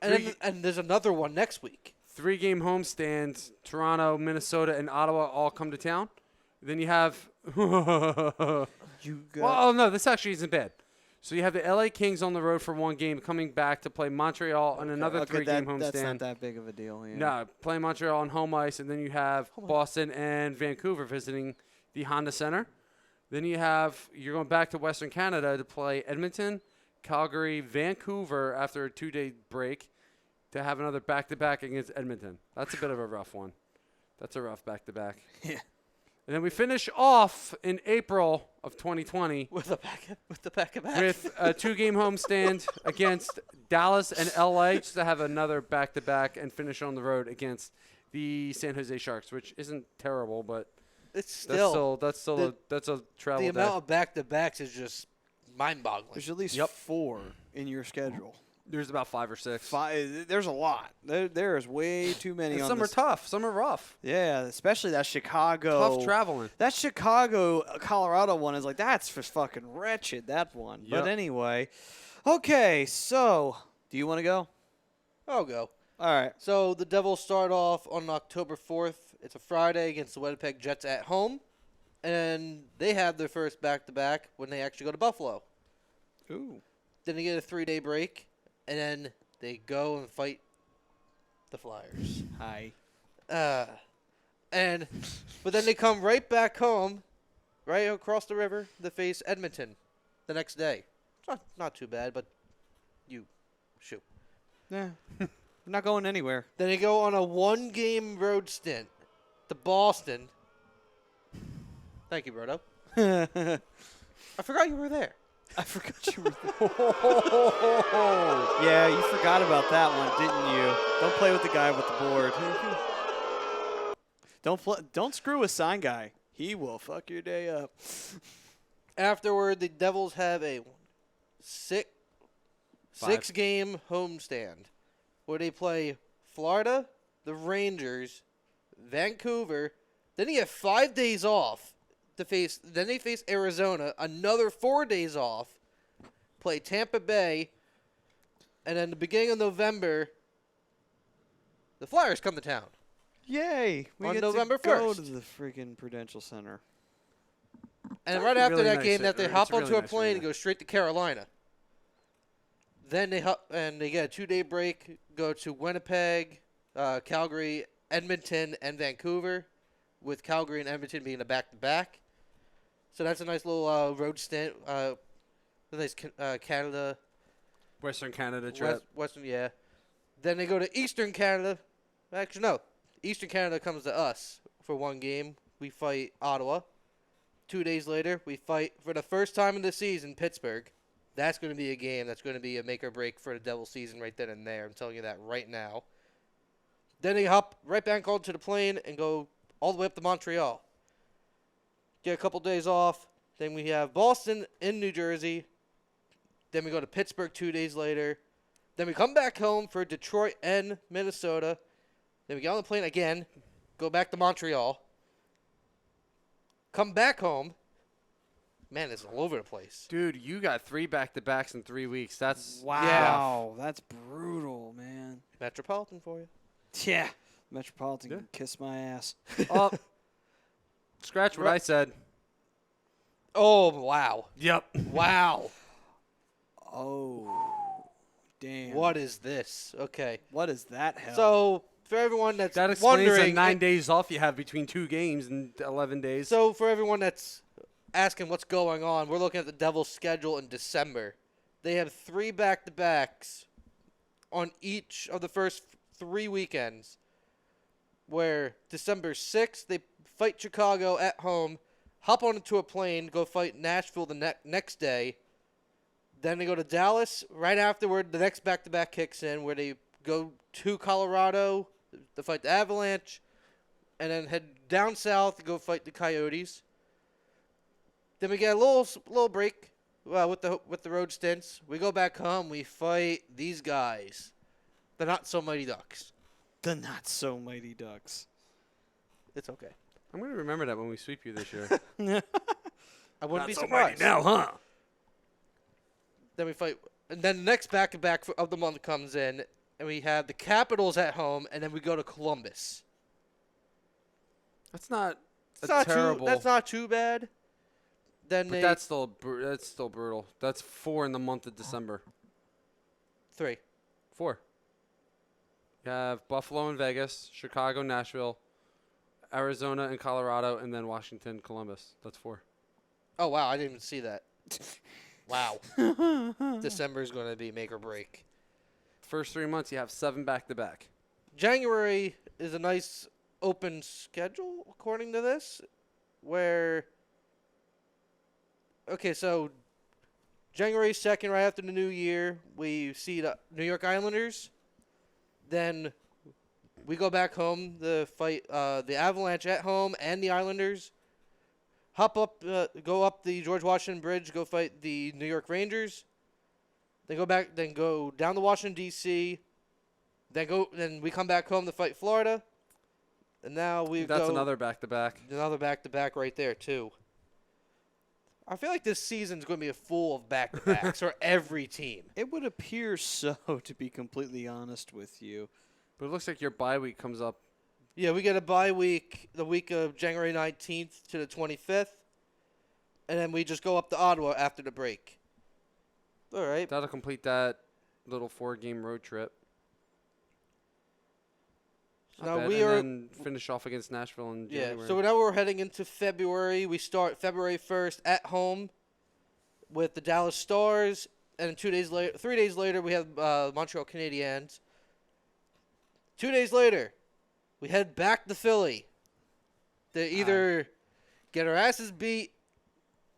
there's another one next week. 3-game homestand. Toronto, Minnesota, and Ottawa all come to town. Then you have. You got Well, no, this actually isn't bad. So you have the LA Kings on the road for one game, coming back to play Montreal on another okay, 3-game That's not homestand. that big of a deal. Yeah. No, playing Montreal on home ice, and then you have Boston and Vancouver visiting the Honda Center. Then you're going back to Western Canada to play Edmonton, Calgary, Vancouver after a 2-day break to have another back-to-back against Edmonton. That's a bit of a rough one. That's a rough back-to-back. Yeah. And then we finish off in April of 2020 With the back of back. with a 2-game homestand against Dallas and LA just to have another back-to-back and finish on the road against the San Jose Sharks, which isn't terrible, but It's that's still a travel the day. amount of back to backs is just mind-boggling. There's at least Yep. 4 in your schedule. There's about 5 or 6. 5. There's a lot. There is way too many And on some this. are tough. Some are rough. Yeah, especially that Chicago. Tough traveling. That Chicago, Colorado one is like, that's just fucking wretched, that one. Yep. But anyway. Okay, so, do you want to go? I'll go. All right. So the Devils start off on October 4th. It's a Friday against the Winnipeg Jets at home. And they have their first back-to-back when they actually go to Buffalo. Ooh. Then they get a 3-day break. And then they go and fight the Flyers. Hi. But then they come right back home, right across the river, to face Edmonton the next day. It's not too bad, but shoot. Yeah. We're not going anywhere. Then they go on a 1-game road stint to Boston. Thank you, Brodo. I forgot you were there. I forgot you were there. Yeah, you forgot about that one, didn't you? Don't play with the guy with the board. Don't screw a sign guy. He will fuck your day up. Afterward, the Devils have a 5. 6-game homestand where they play Florida, the Rangers, Vancouver. Then they have 5 days off to face. Then they face Arizona. Another 4 days off. Play Tampa Bay, and then the beginning of November, the Flyers come to town. Yay! We On get November to go 1st. to the freaking Prudential Center. And It's right actually after really that nice game, they have to it's hop really onto a nice plane arena. and go straight to Carolina. Then they get a 2-day break, go to Winnipeg, Calgary, Edmonton, and Vancouver, with Calgary and Edmonton being a back-to-back. So that's a nice little road stint. A nice Canada, Western Canada trip. Western, yeah. Then they go to Eastern Canada. Actually, no. Eastern Canada comes to us for 1 game. We fight Ottawa. 2 days later, we fight for the first time in the season Pittsburgh. That's going to be a game that's going to be a make or break for the Devils season right then and there. I'm telling you that right now. Then they hop right back onto the plane and go all the way up to Montreal. Get a couple days off. Then we have Boston in New Jersey. Then we go to Pittsburgh 2 days later. Then we come back home for Detroit and Minnesota. Then we get on the plane again, go back to Montreal. Come back home. Man, it's all over the place. Dude, you got 3 back-to-backs in 3 weeks. That's Wow, that's brutal, man. Metropolitan for you. Yeah. Metropolitan Yeah. can kiss my ass. Oh, scratch what I said. Oh, wow. Yep. Wow. Oh, damn. What is this? Okay. What is that hell? So, for everyone that's That explains the wondering, 9 days off you have between 2 games in 11 days. so for everyone that's asking what's going on, we're looking at the Devils' schedule in December. They have 3 back-to-backs on each of the first 3 weekends, where December 6th, they fight Chicago at home, hop onto a plane, go fight Nashville the next day. Then they go to Dallas. Right afterward, the next back-to-back kicks in, where they go to Colorado to fight the Avalanche, and then head down south to go fight the Coyotes. Then we get a little break well, with the road stints, we go back home. We fight these guys, the not so mighty Ducks. The not so mighty Ducks. It's okay. I'm going to remember that when we sweep you this year. I wouldn't be surprised. huh? Then we fight, and then the next back-to-back of the month comes in, and we have the Capitals at home, and then we go to Columbus. That's not Terrible. That's not too bad. Then But that's still brutal. That's 4 in the month of December. 3. 4. You have Buffalo and Vegas, Chicago, Nashville, Arizona and Colorado, and then Washington, Columbus. That's 4. Oh wow, I didn't even see that. Wow. December is going to be make or break. First 3 months, you have 7 back-to-back. January is a nice open schedule, according to this, where... Okay, so January 2nd, right after the New Year, we see the New York Islanders. Then we go back home to fight the Avalanche at home and the Islanders. Go up the George Washington Bridge, go fight the New York Rangers. Then go down to Washington, D.C. Then we come back home to fight Florida. And now That's another back-to-back. Another back-to-back right there, too. I feel like this season's going to be full of back-to-backs for every team. It would appear so, to be completely honest with you. But it looks like your bye week comes up. Yeah, we get a bye week the week of January 19th to the 25th. And then we just go up to Ottawa after the break. All right. That'll complete that little 4-game road trip. Now And then finish off against Nashville in January. Yeah, so now we're heading into February. We start February 1st at home with the Dallas Stars, and 3 days later, we have Montreal Canadiens. 2 days later, we head back to Philly. They either get our asses beat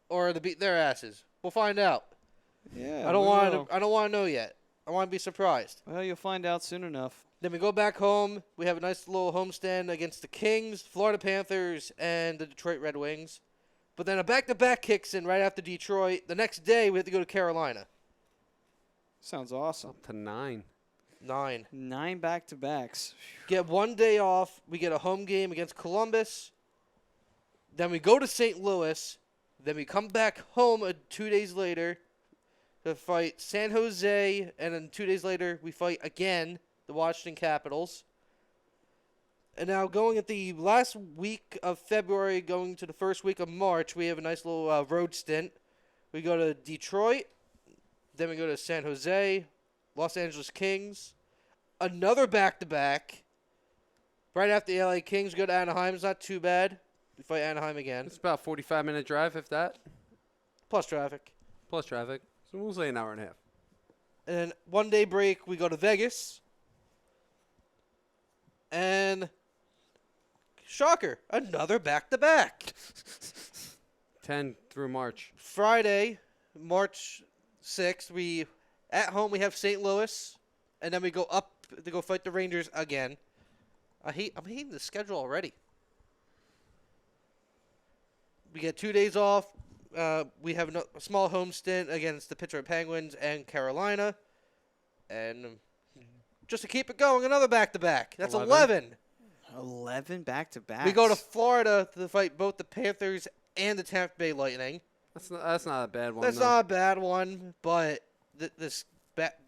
or they beat their asses. We'll find out. Yeah, I don't want to know yet. I want to be surprised. Well, you'll find out soon enough. Then we go back home. We have a nice little homestand against the Kings, Florida Panthers, and the Detroit Red Wings. But then a back-to-back kicks in right after Detroit. The next day, we have to go to Carolina. Sounds awesome. Up to 9. 9. 9 back-to-backs. Get 1 day off. We get a home game against Columbus. Then we go to St. Louis. Then we come back home 2 days later to fight San Jose. And then 2 days later, we fight again the Washington Capitals. And now going at the last week of February, going to the first week of March, we have a nice little road stint. We go to Detroit, then we go to San Jose, Los Angeles Kings, another back-to-back. Right after the LA Kings, go to Anaheim. It's not too bad. We fight Anaheim again. It's about a 45-minute drive, if that. Plus traffic. Plus traffic. So we'll say an hour and a half. And then 1 day break, we go to Vegas. And, shocker, another back-to-back. 10 through March. Friday, March 6th, at home we have St. Louis, and then we go up to go fight the Rangers again. I'm hating the schedule already. We get 2 days off. We have a small home stint against the Pittsburgh Penguins and Carolina. And just to keep it going, another back-to-back. That's 11. 11 back-to-backs. We go to Florida to fight both the Panthers and the Tampa Bay Lightning. That's not a bad one. That's not a bad one, but this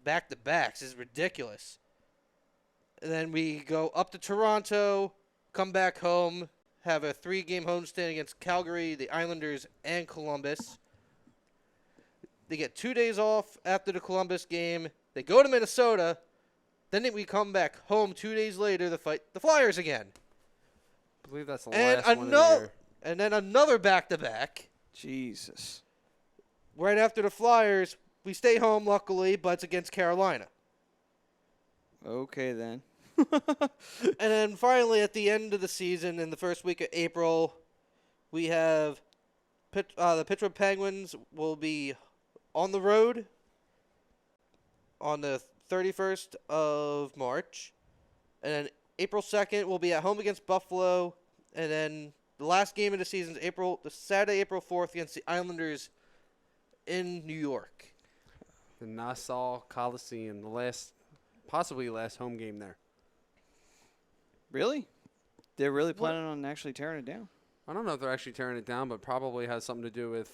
back-to-backs is ridiculous. And then we go up to Toronto, come back home, have a 3-game homestand against Calgary, the Islanders, and Columbus. They get 2 days off after the Columbus game. They go to Minnesota. Then we come back home 2 days later to fight the Flyers again. I believe that's the last one of the year. And then another back-to-back. Jesus. Right after the Flyers, we stay home, luckily, but it's against Carolina. Okay, then. And then finally, at the end of the season, in the first week of April, we have the Pittsburgh Penguins will be on the road on the 31st of March. And then April 2nd, we'll be at home against Buffalo. And then the last game of the season is Saturday, April 4th against the Islanders in New York. The Nassau Coliseum, possibly last home game there. Really? They're really planning on actually tearing it down? I don't know if they're actually tearing it down, but probably has something to do with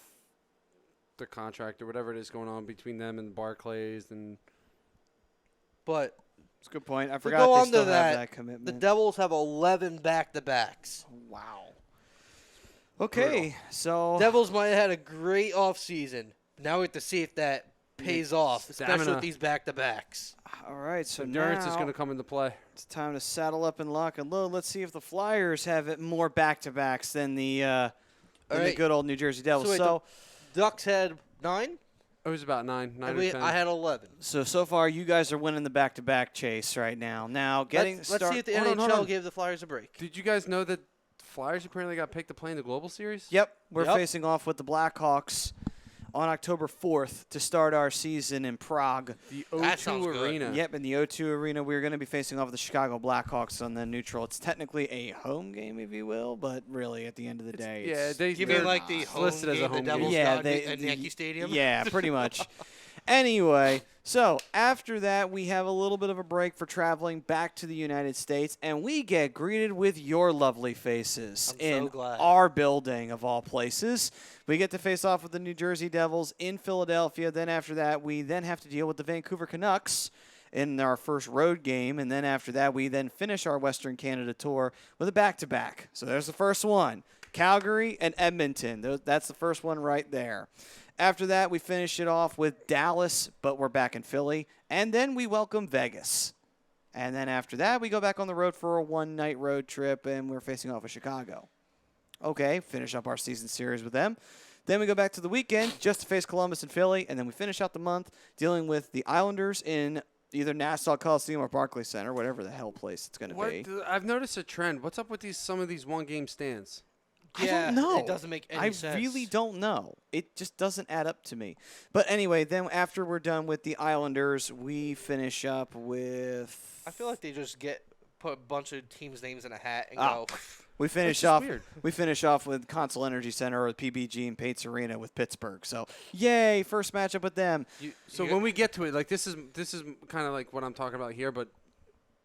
the contract or whatever it is going on between them and Barclays. But It's a good point. I to forgot go they on still to have that, that commitment. the Devils have 11 back-to-backs. Wow. Okay, so Devils might have had a great offseason. Now we have to see if that pays off, especially Stamina. with these back-to-backs. all right, so Endurance now is going to come into play. it's time to saddle up and lock and load. Let's see if the Flyers have it more back-to-backs than the right. good old New Jersey Devils. wait, So, Ducks had 9, It was about 9 and or 10. I had 11. so far you guys are winning the back-to-back chase right now. Now getting Let's see if the Hold NHL on. gave the Flyers a break. Did you guys know that Flyers apparently got picked to play in the Global Series? Yep, we're Yep. facing off with the Blackhawks on October 4th to start our season in Prague. The That sounds O2 good. Arena. Yep, in the O2 Arena, we're going to be facing off with the Chicago Blackhawks on the neutral. It's technically a home game, if you will, but really, at the end of the day, Yeah, it's, they You mean they're like the home listed as a game home the game. Devils Yeah, got they- at Yankee Stadium? yeah, pretty much. Anyway, so after that, we have a little bit of a break for traveling back to the United States, and we get greeted with your lovely faces I'm so in glad. our building, of all places. We get to face off with the New Jersey Devils in Philadelphia. Then after that, we then have to deal with the Vancouver Canucks in our first road game, and then after that, we then finish our Western Canada tour with a back-to-back. So there's the first one. Calgary and Edmonton. That's the first one right there. After that, we finish it off with Dallas, but we're back in Philly. And then we welcome Vegas. And then after that, we go back on the road for a one-night road trip, and we're facing off with Chicago. Okay, finish up our season series with them. Then we go back to the weekend just to face Columbus and Philly, and then we finish out the month dealing with the Islanders in either Nassau Coliseum or Barclays Center, whatever the hell place it's going to be. I've noticed a trend. What's up with some of these one-game stands? I don't know. It doesn't make any I sense. really don't know. It just doesn't add up to me. But anyway, then after we're done with the Islanders, we finish up with. I feel like they just put a bunch of teams' names in a hat and Oh. go. We finish just off. weird. We finish off with Consol Energy Center or PBG and Pates Arena with Pittsburgh. So yay, first matchup with them. So when we get to it, like this is kind of like what I'm talking about here, but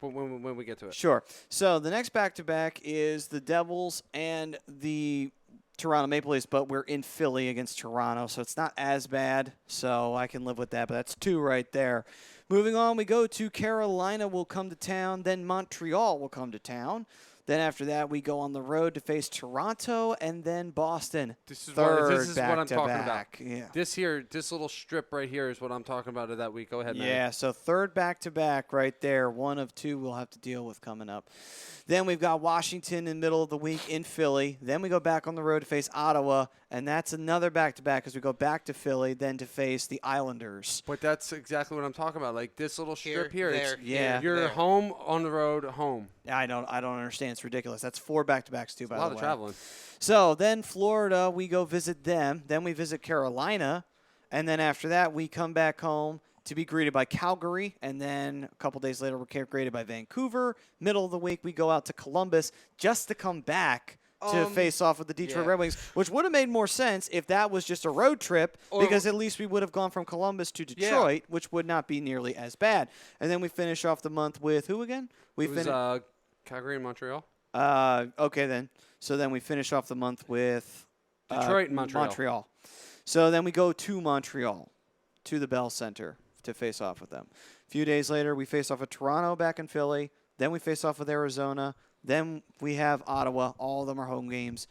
when we get to it. Sure. So the next back-to-back is the Devils and the Toronto Maple Leafs, but we're in Philly against Toronto, so it's not as bad. So I can live with that, but that's 2 right there. Moving on, we go to Carolina will come to town, then Montreal will come to town. Then after that, we go on the road to face Toronto and then Boston. This is Third what I'm talking about. back-to-back. Yeah. This little strip right here is what I'm talking about of that week. Go ahead, man. Yeah, so third back-to-back right there. 1 of 2 we'll have to deal with coming up. Then we've got Washington in the middle of the week in Philly. Then we go back on the road to face Ottawa, and that's another back-to-back as we go back to Philly, then to face the Islanders. But that's exactly what I'm talking about. Like this little strip here. there, yeah. You're there. home, on the road, home. I don't understand. It's ridiculous. That's 4 back-to-backs too, by A the lot way. of traveling. So then Florida, we go visit them. Then we visit Carolina. And then after that, we come back home to be greeted by Calgary. And then a couple days later, we're greeted by Vancouver. Middle of the week, we go out to Columbus just to come back to face off with the Detroit yeah. Red Wings, which would have made more sense if that was just a road trip, Or- because at least we would have gone from Columbus to Detroit, which would not be nearly as bad. And then we finish off the month with who again? We It was Calgary and Montreal. Okay, then. So then we finish off the month with Detroit and Montreal. So then we go to Montreal, to the Bell Center to face off with them. A few days later, we face off with Toronto back in Philly. Then we face off with Arizona. Then we have Ottawa. All of them are home games.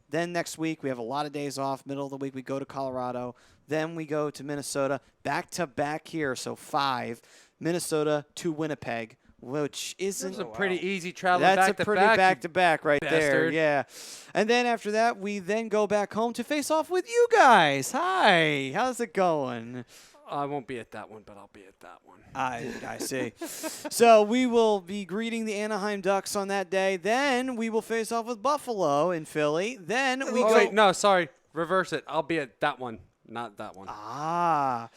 Then next week, we have a lot of days off. Middle of the week, we go to Colorado. Then we go to Minnesota. Back-to-back here, so 5. Minnesota to Winnipeg, which isn't That's a pretty easy traveling that's back a to pretty back. back-to-back right there, bastard. yeah. And then after that, we then go back home to face off with you guys. Hi, how's it going? I won't be at that one, but I'll be at that one. I see. So we will be greeting the Anaheim Ducks on that day. Then we will face off with Buffalo in Philly. Then we go. Wait, no, sorry. Reverse it. I'll be at that one, not that one. Ah.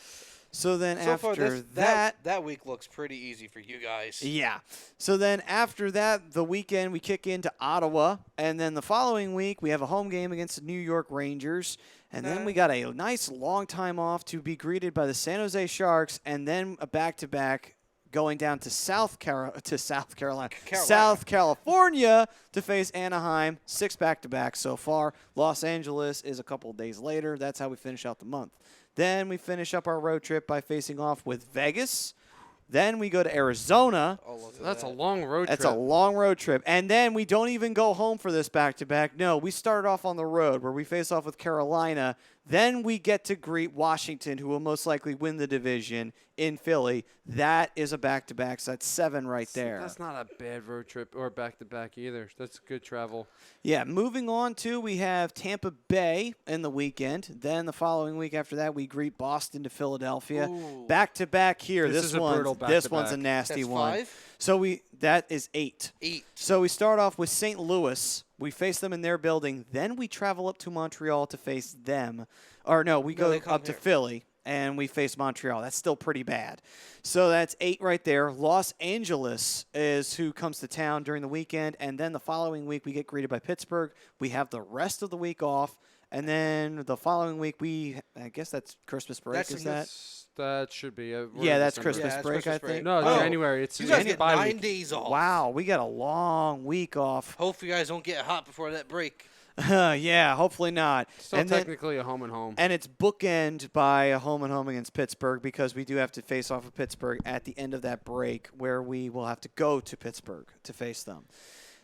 So then So after far, that week looks pretty easy for you guys. Yeah. So then after that, the weekend, we kick into Ottawa. And then the following week, we have a home game against the New York Rangers. And then we got a nice long time off to be greeted by the San Jose Sharks, and then a back-to-back going down to South California to face Anaheim. 6 back-to-backs so far. Los Angeles is a couple days later. That's how we finish out the month. Then we finish up our road trip by facing off with Vegas. Then we go to Arizona. That's a long road trip. That's a long road trip. And then we don't even go home for this back-to-back. No, we started off on the road where we face off with Carolina. Then we get to greet Washington, who will most likely win the division in Philly. That is a back-to-back, so that's 7 right there. That's not a bad road trip or back-to-back either. That's good travel. Yeah, moving on to, we have Tampa Bay in the weekend. Then the following week after that, we greet Boston to Philadelphia. Ooh. Back-to-back here. This is a brutal This one's a back-to-back. nasty That's one. 5? So that is 8. 8. So we start off with St. Louis. We face them in their building. Then we travel up to Montreal to face them. Or no, we go they come up to here. Philly, and we face Montreal. That's still pretty bad. So that's 8 right there. Los Angeles is who comes to town during the weekend. And then the following week, we get greeted by Pittsburgh. We have the rest of the week off. And then the following week, I guess that's Christmas break, That's is in that? That should be. We're Yeah, in that's December. Christmas Yeah, it's break, Christmas I break. think. No, Oh, January. It's You guys it's get bye 9 week. days off. Wow, we got a long week off. Hope you guys don't get hot before that break. Yeah, hopefully not. Still And then- technically a home and home. And it's bookend by a home and home against Pittsburgh because we do have to face off with Pittsburgh at the end of that break where we will have to go to Pittsburgh to face them.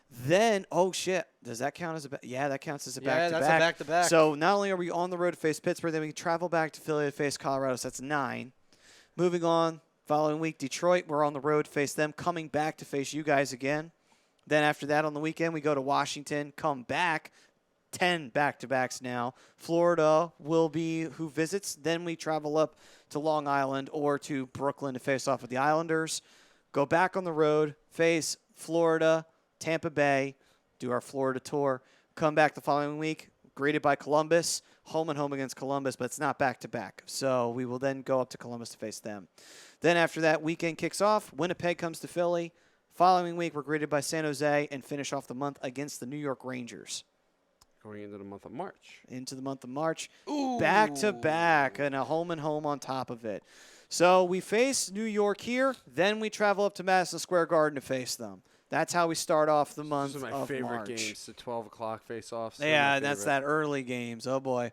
Then, oh shit, does that count as a yeah, that counts as a Yeah, back-to-back. that's a back-to-back. So not only are we on the road to face Pittsburgh, then we travel back to Philly to face Colorado, so that's 9. Moving on, following week, Detroit, we're on the road to face them, coming back to face you guys again. Then after that on the weekend, we go to Washington, come back. 10 back-to-backs now. Florida will be who visits. Then we travel up to Long Island or to Brooklyn to face off with the Islanders. Go back on the road, face Florida, Tampa Bay, do our Florida tour. Come back the following week, greeted by Columbus, home and home against Columbus, but it's not back-to-back. So we will then go up to Columbus to face them. Then after that, weekend kicks off. Winnipeg comes to Philly. Following week, we're greeted by San Jose and finish off the month against the New York Rangers. Going into the month of March. Into the month of March, Ooh. back-to-back, and a home and home on top of it. So we face New York here, then we travel up to Madison Square Garden to face them. That's how we start off the month Those are my of favorite March. games, the 12 o'clock face-offs. Yeah, that's that early games. Oh, boy.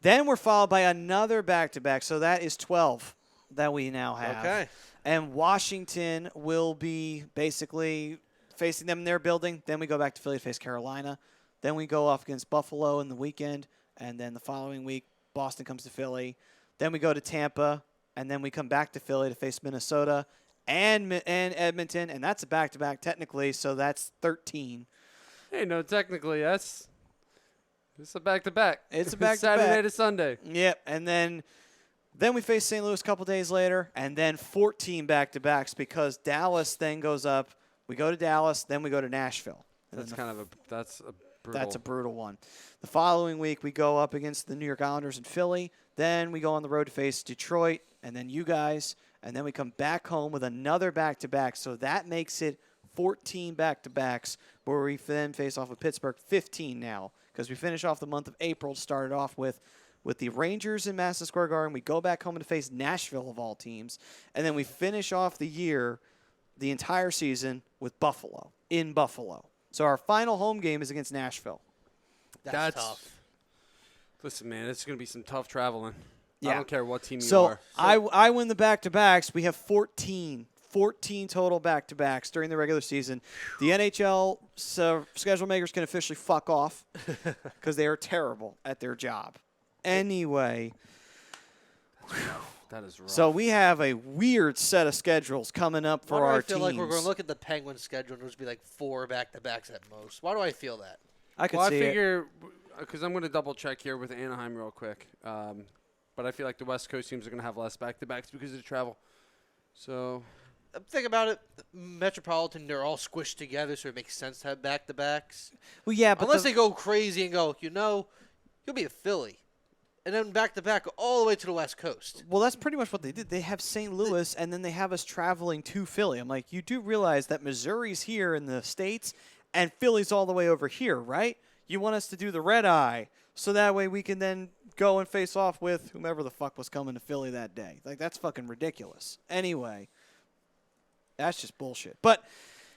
Then we're followed by another back-to-back, so that is 12 that we now have. Okay. And Washington will be basically facing them in their building. Then we go back to Philly to face Carolina. Then we go off against Buffalo in the weekend. And then the following week, Boston comes to Philly. Then we go to Tampa. And then we come back to Philly to face Minnesota and Edmonton. And that's a back-to-back technically, so that's 13. Hey, no, technically, it's a back-to-back. It's a back-to-back. Saturday to Sunday. Yep. And then we face St. Louis a couple days later. And then 14 back-to-backs because Dallas then goes up. We go to Dallas. Then we go to Nashville. And That's then kind of a brutal. That's a brutal one. The following week, we go up against the New York Islanders in Philly. Then we go on the road to face Detroit, and then you guys. And then we come back home with another back-to-back. So that makes it 14 back-to-backs where we then face off with Pittsburgh. 15 now because we finish off the month of April, started off with the Rangers in Madison Square Garden. We go back home to face Nashville of all teams. And then we finish off the year, the entire season, with Buffalo, in Buffalo. So our final home game is against Nashville. That's tough. Listen, man, it's going to be some tough traveling. Yeah. I don't care what team you So are. I win the back-to-backs. We have 14 total back-to-backs during the regular season. The NHL schedule makers can officially fuck off because they are terrible at their job. Anyway, That is rough. so we have a weird set of schedules coming up for Why do our I feel teams. like we're going to look at the Penguins schedule and there's be like 4 back-to-backs at most? Why do I feel that? I could Well, I see it. figure, because I'm going to double-check here with Anaheim real quick. But I feel like the West Coast teams are going to have less back-to-backs because of the travel. So, Think about it. Metropolitan, they're all squished together, so it makes sense to have back-to-backs. Well, yeah, but Unless they go crazy and go, you'll be at Philly. And then back-to-back all the way to the West Coast. Well, that's pretty much what they did. They have St. Louis, and then they have us traveling to Philly. I'm like, you do realize that Missouri's here in the States, and Philly's all the way over here, right? you want us to do the red eye so that way we can then go and face off with whomever the fuck was coming to Philly that day. Like, that's fucking ridiculous. Anyway, that's just bullshit. But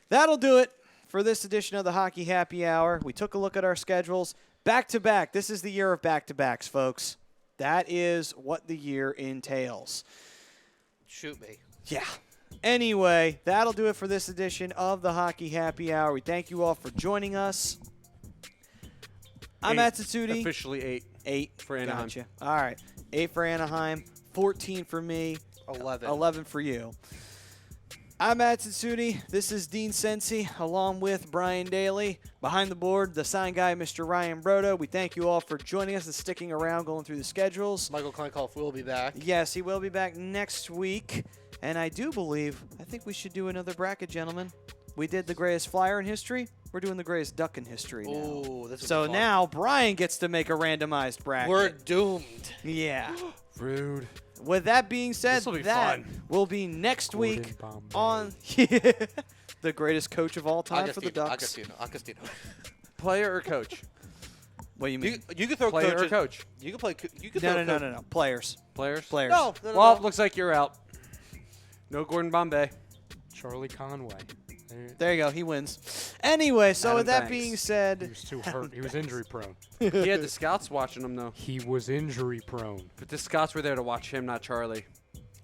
that'll do it for this edition of the Hockey Happy Hour. We took a look at our schedules. Back-to-back. This is the year of back-to-backs, folks. That is what the year entails. Shoot me. Yeah. Anyway, that'll do it for this edition of the Hockey Happy Hour. We thank you all for joining us. I'm Atsutsuti. Officially 8. 8 for Anaheim. Gotcha. All right. 8 for Anaheim. 14 for me. 11. 11 for you. I'm Atsutsuti. This is Dean Sensi, along with Brian Daly. Behind the board, the sign guy, Mr. Ryan Brodo. We thank you all for joining us and sticking around, going through the schedules. Michael Kleinkoff will be back. Yes, he will be back next week. And I think we should do another bracket, gentlemen. We did the greatest flyer in history. We're doing the greatest duck in history now. Ooh, this is So fun. now Brian gets to make a randomized bracket. We're doomed. Yeah. Rude. With that being said, This'll be that fun. will be next Gordon week Bombay. on the greatest coach of all time for the Ducks. Agostino. Player or coach? What do you mean? You can throw Player coaches. or coach? You can play. You can throw No. Players. Players? Players. No. Well, looks like you're out. No Gordon Bombay. Charlie Conway. There you go. He wins. Anyway, so Adam with that Banks. being He said, was too hurt. He was injury prone. He had the scouts watching him, though. He was injury prone. But the scouts were there to watch him, not Charlie.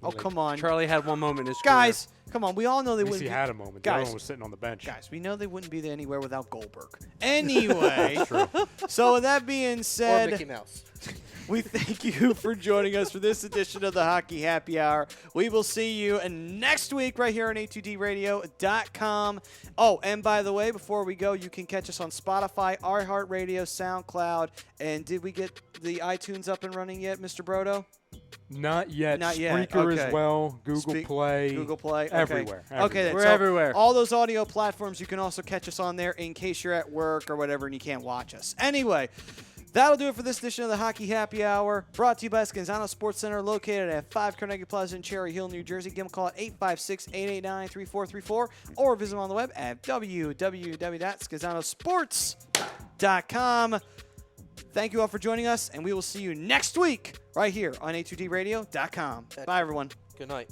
oh, come on. Charlie had one moment in his Guys, come on. We all know they At least wouldn't he be. had a moment. The Guys. other one was sitting on the bench. Guys, we know they wouldn't be there anywhere without Goldberg. Anyway, so with that being Or Mickey said, Mouse. we thank you for joining us for this edition of the Hockey Happy Hour. We will see you next week right here on a2dradio.com. Oh, and by the way, before we go, you can catch us on Spotify, iHeartRadio, SoundCloud, and did we get the iTunes up and running yet, Mr. Brodo? Not yet. Not yet. Spreaker Okay. as well. Google Play. Google Play. Okay. Everywhere. Okay, then. We're So everywhere. All those audio platforms, you can also catch us on there in case you're at work or whatever and you can't watch us. Anyway, that'll do it for this edition of the Hockey Happy Hour, brought to you by Scanzano Sports Center, located at 5 Carnegie Plaza in Cherry Hill, New Jersey. Give them a call at 856-889-3434 or visit them on the web at www.scanzanosports.com. Thank you all for joining us, and we will see you next week right here on a2dradio.com. Bye, everyone. Good night.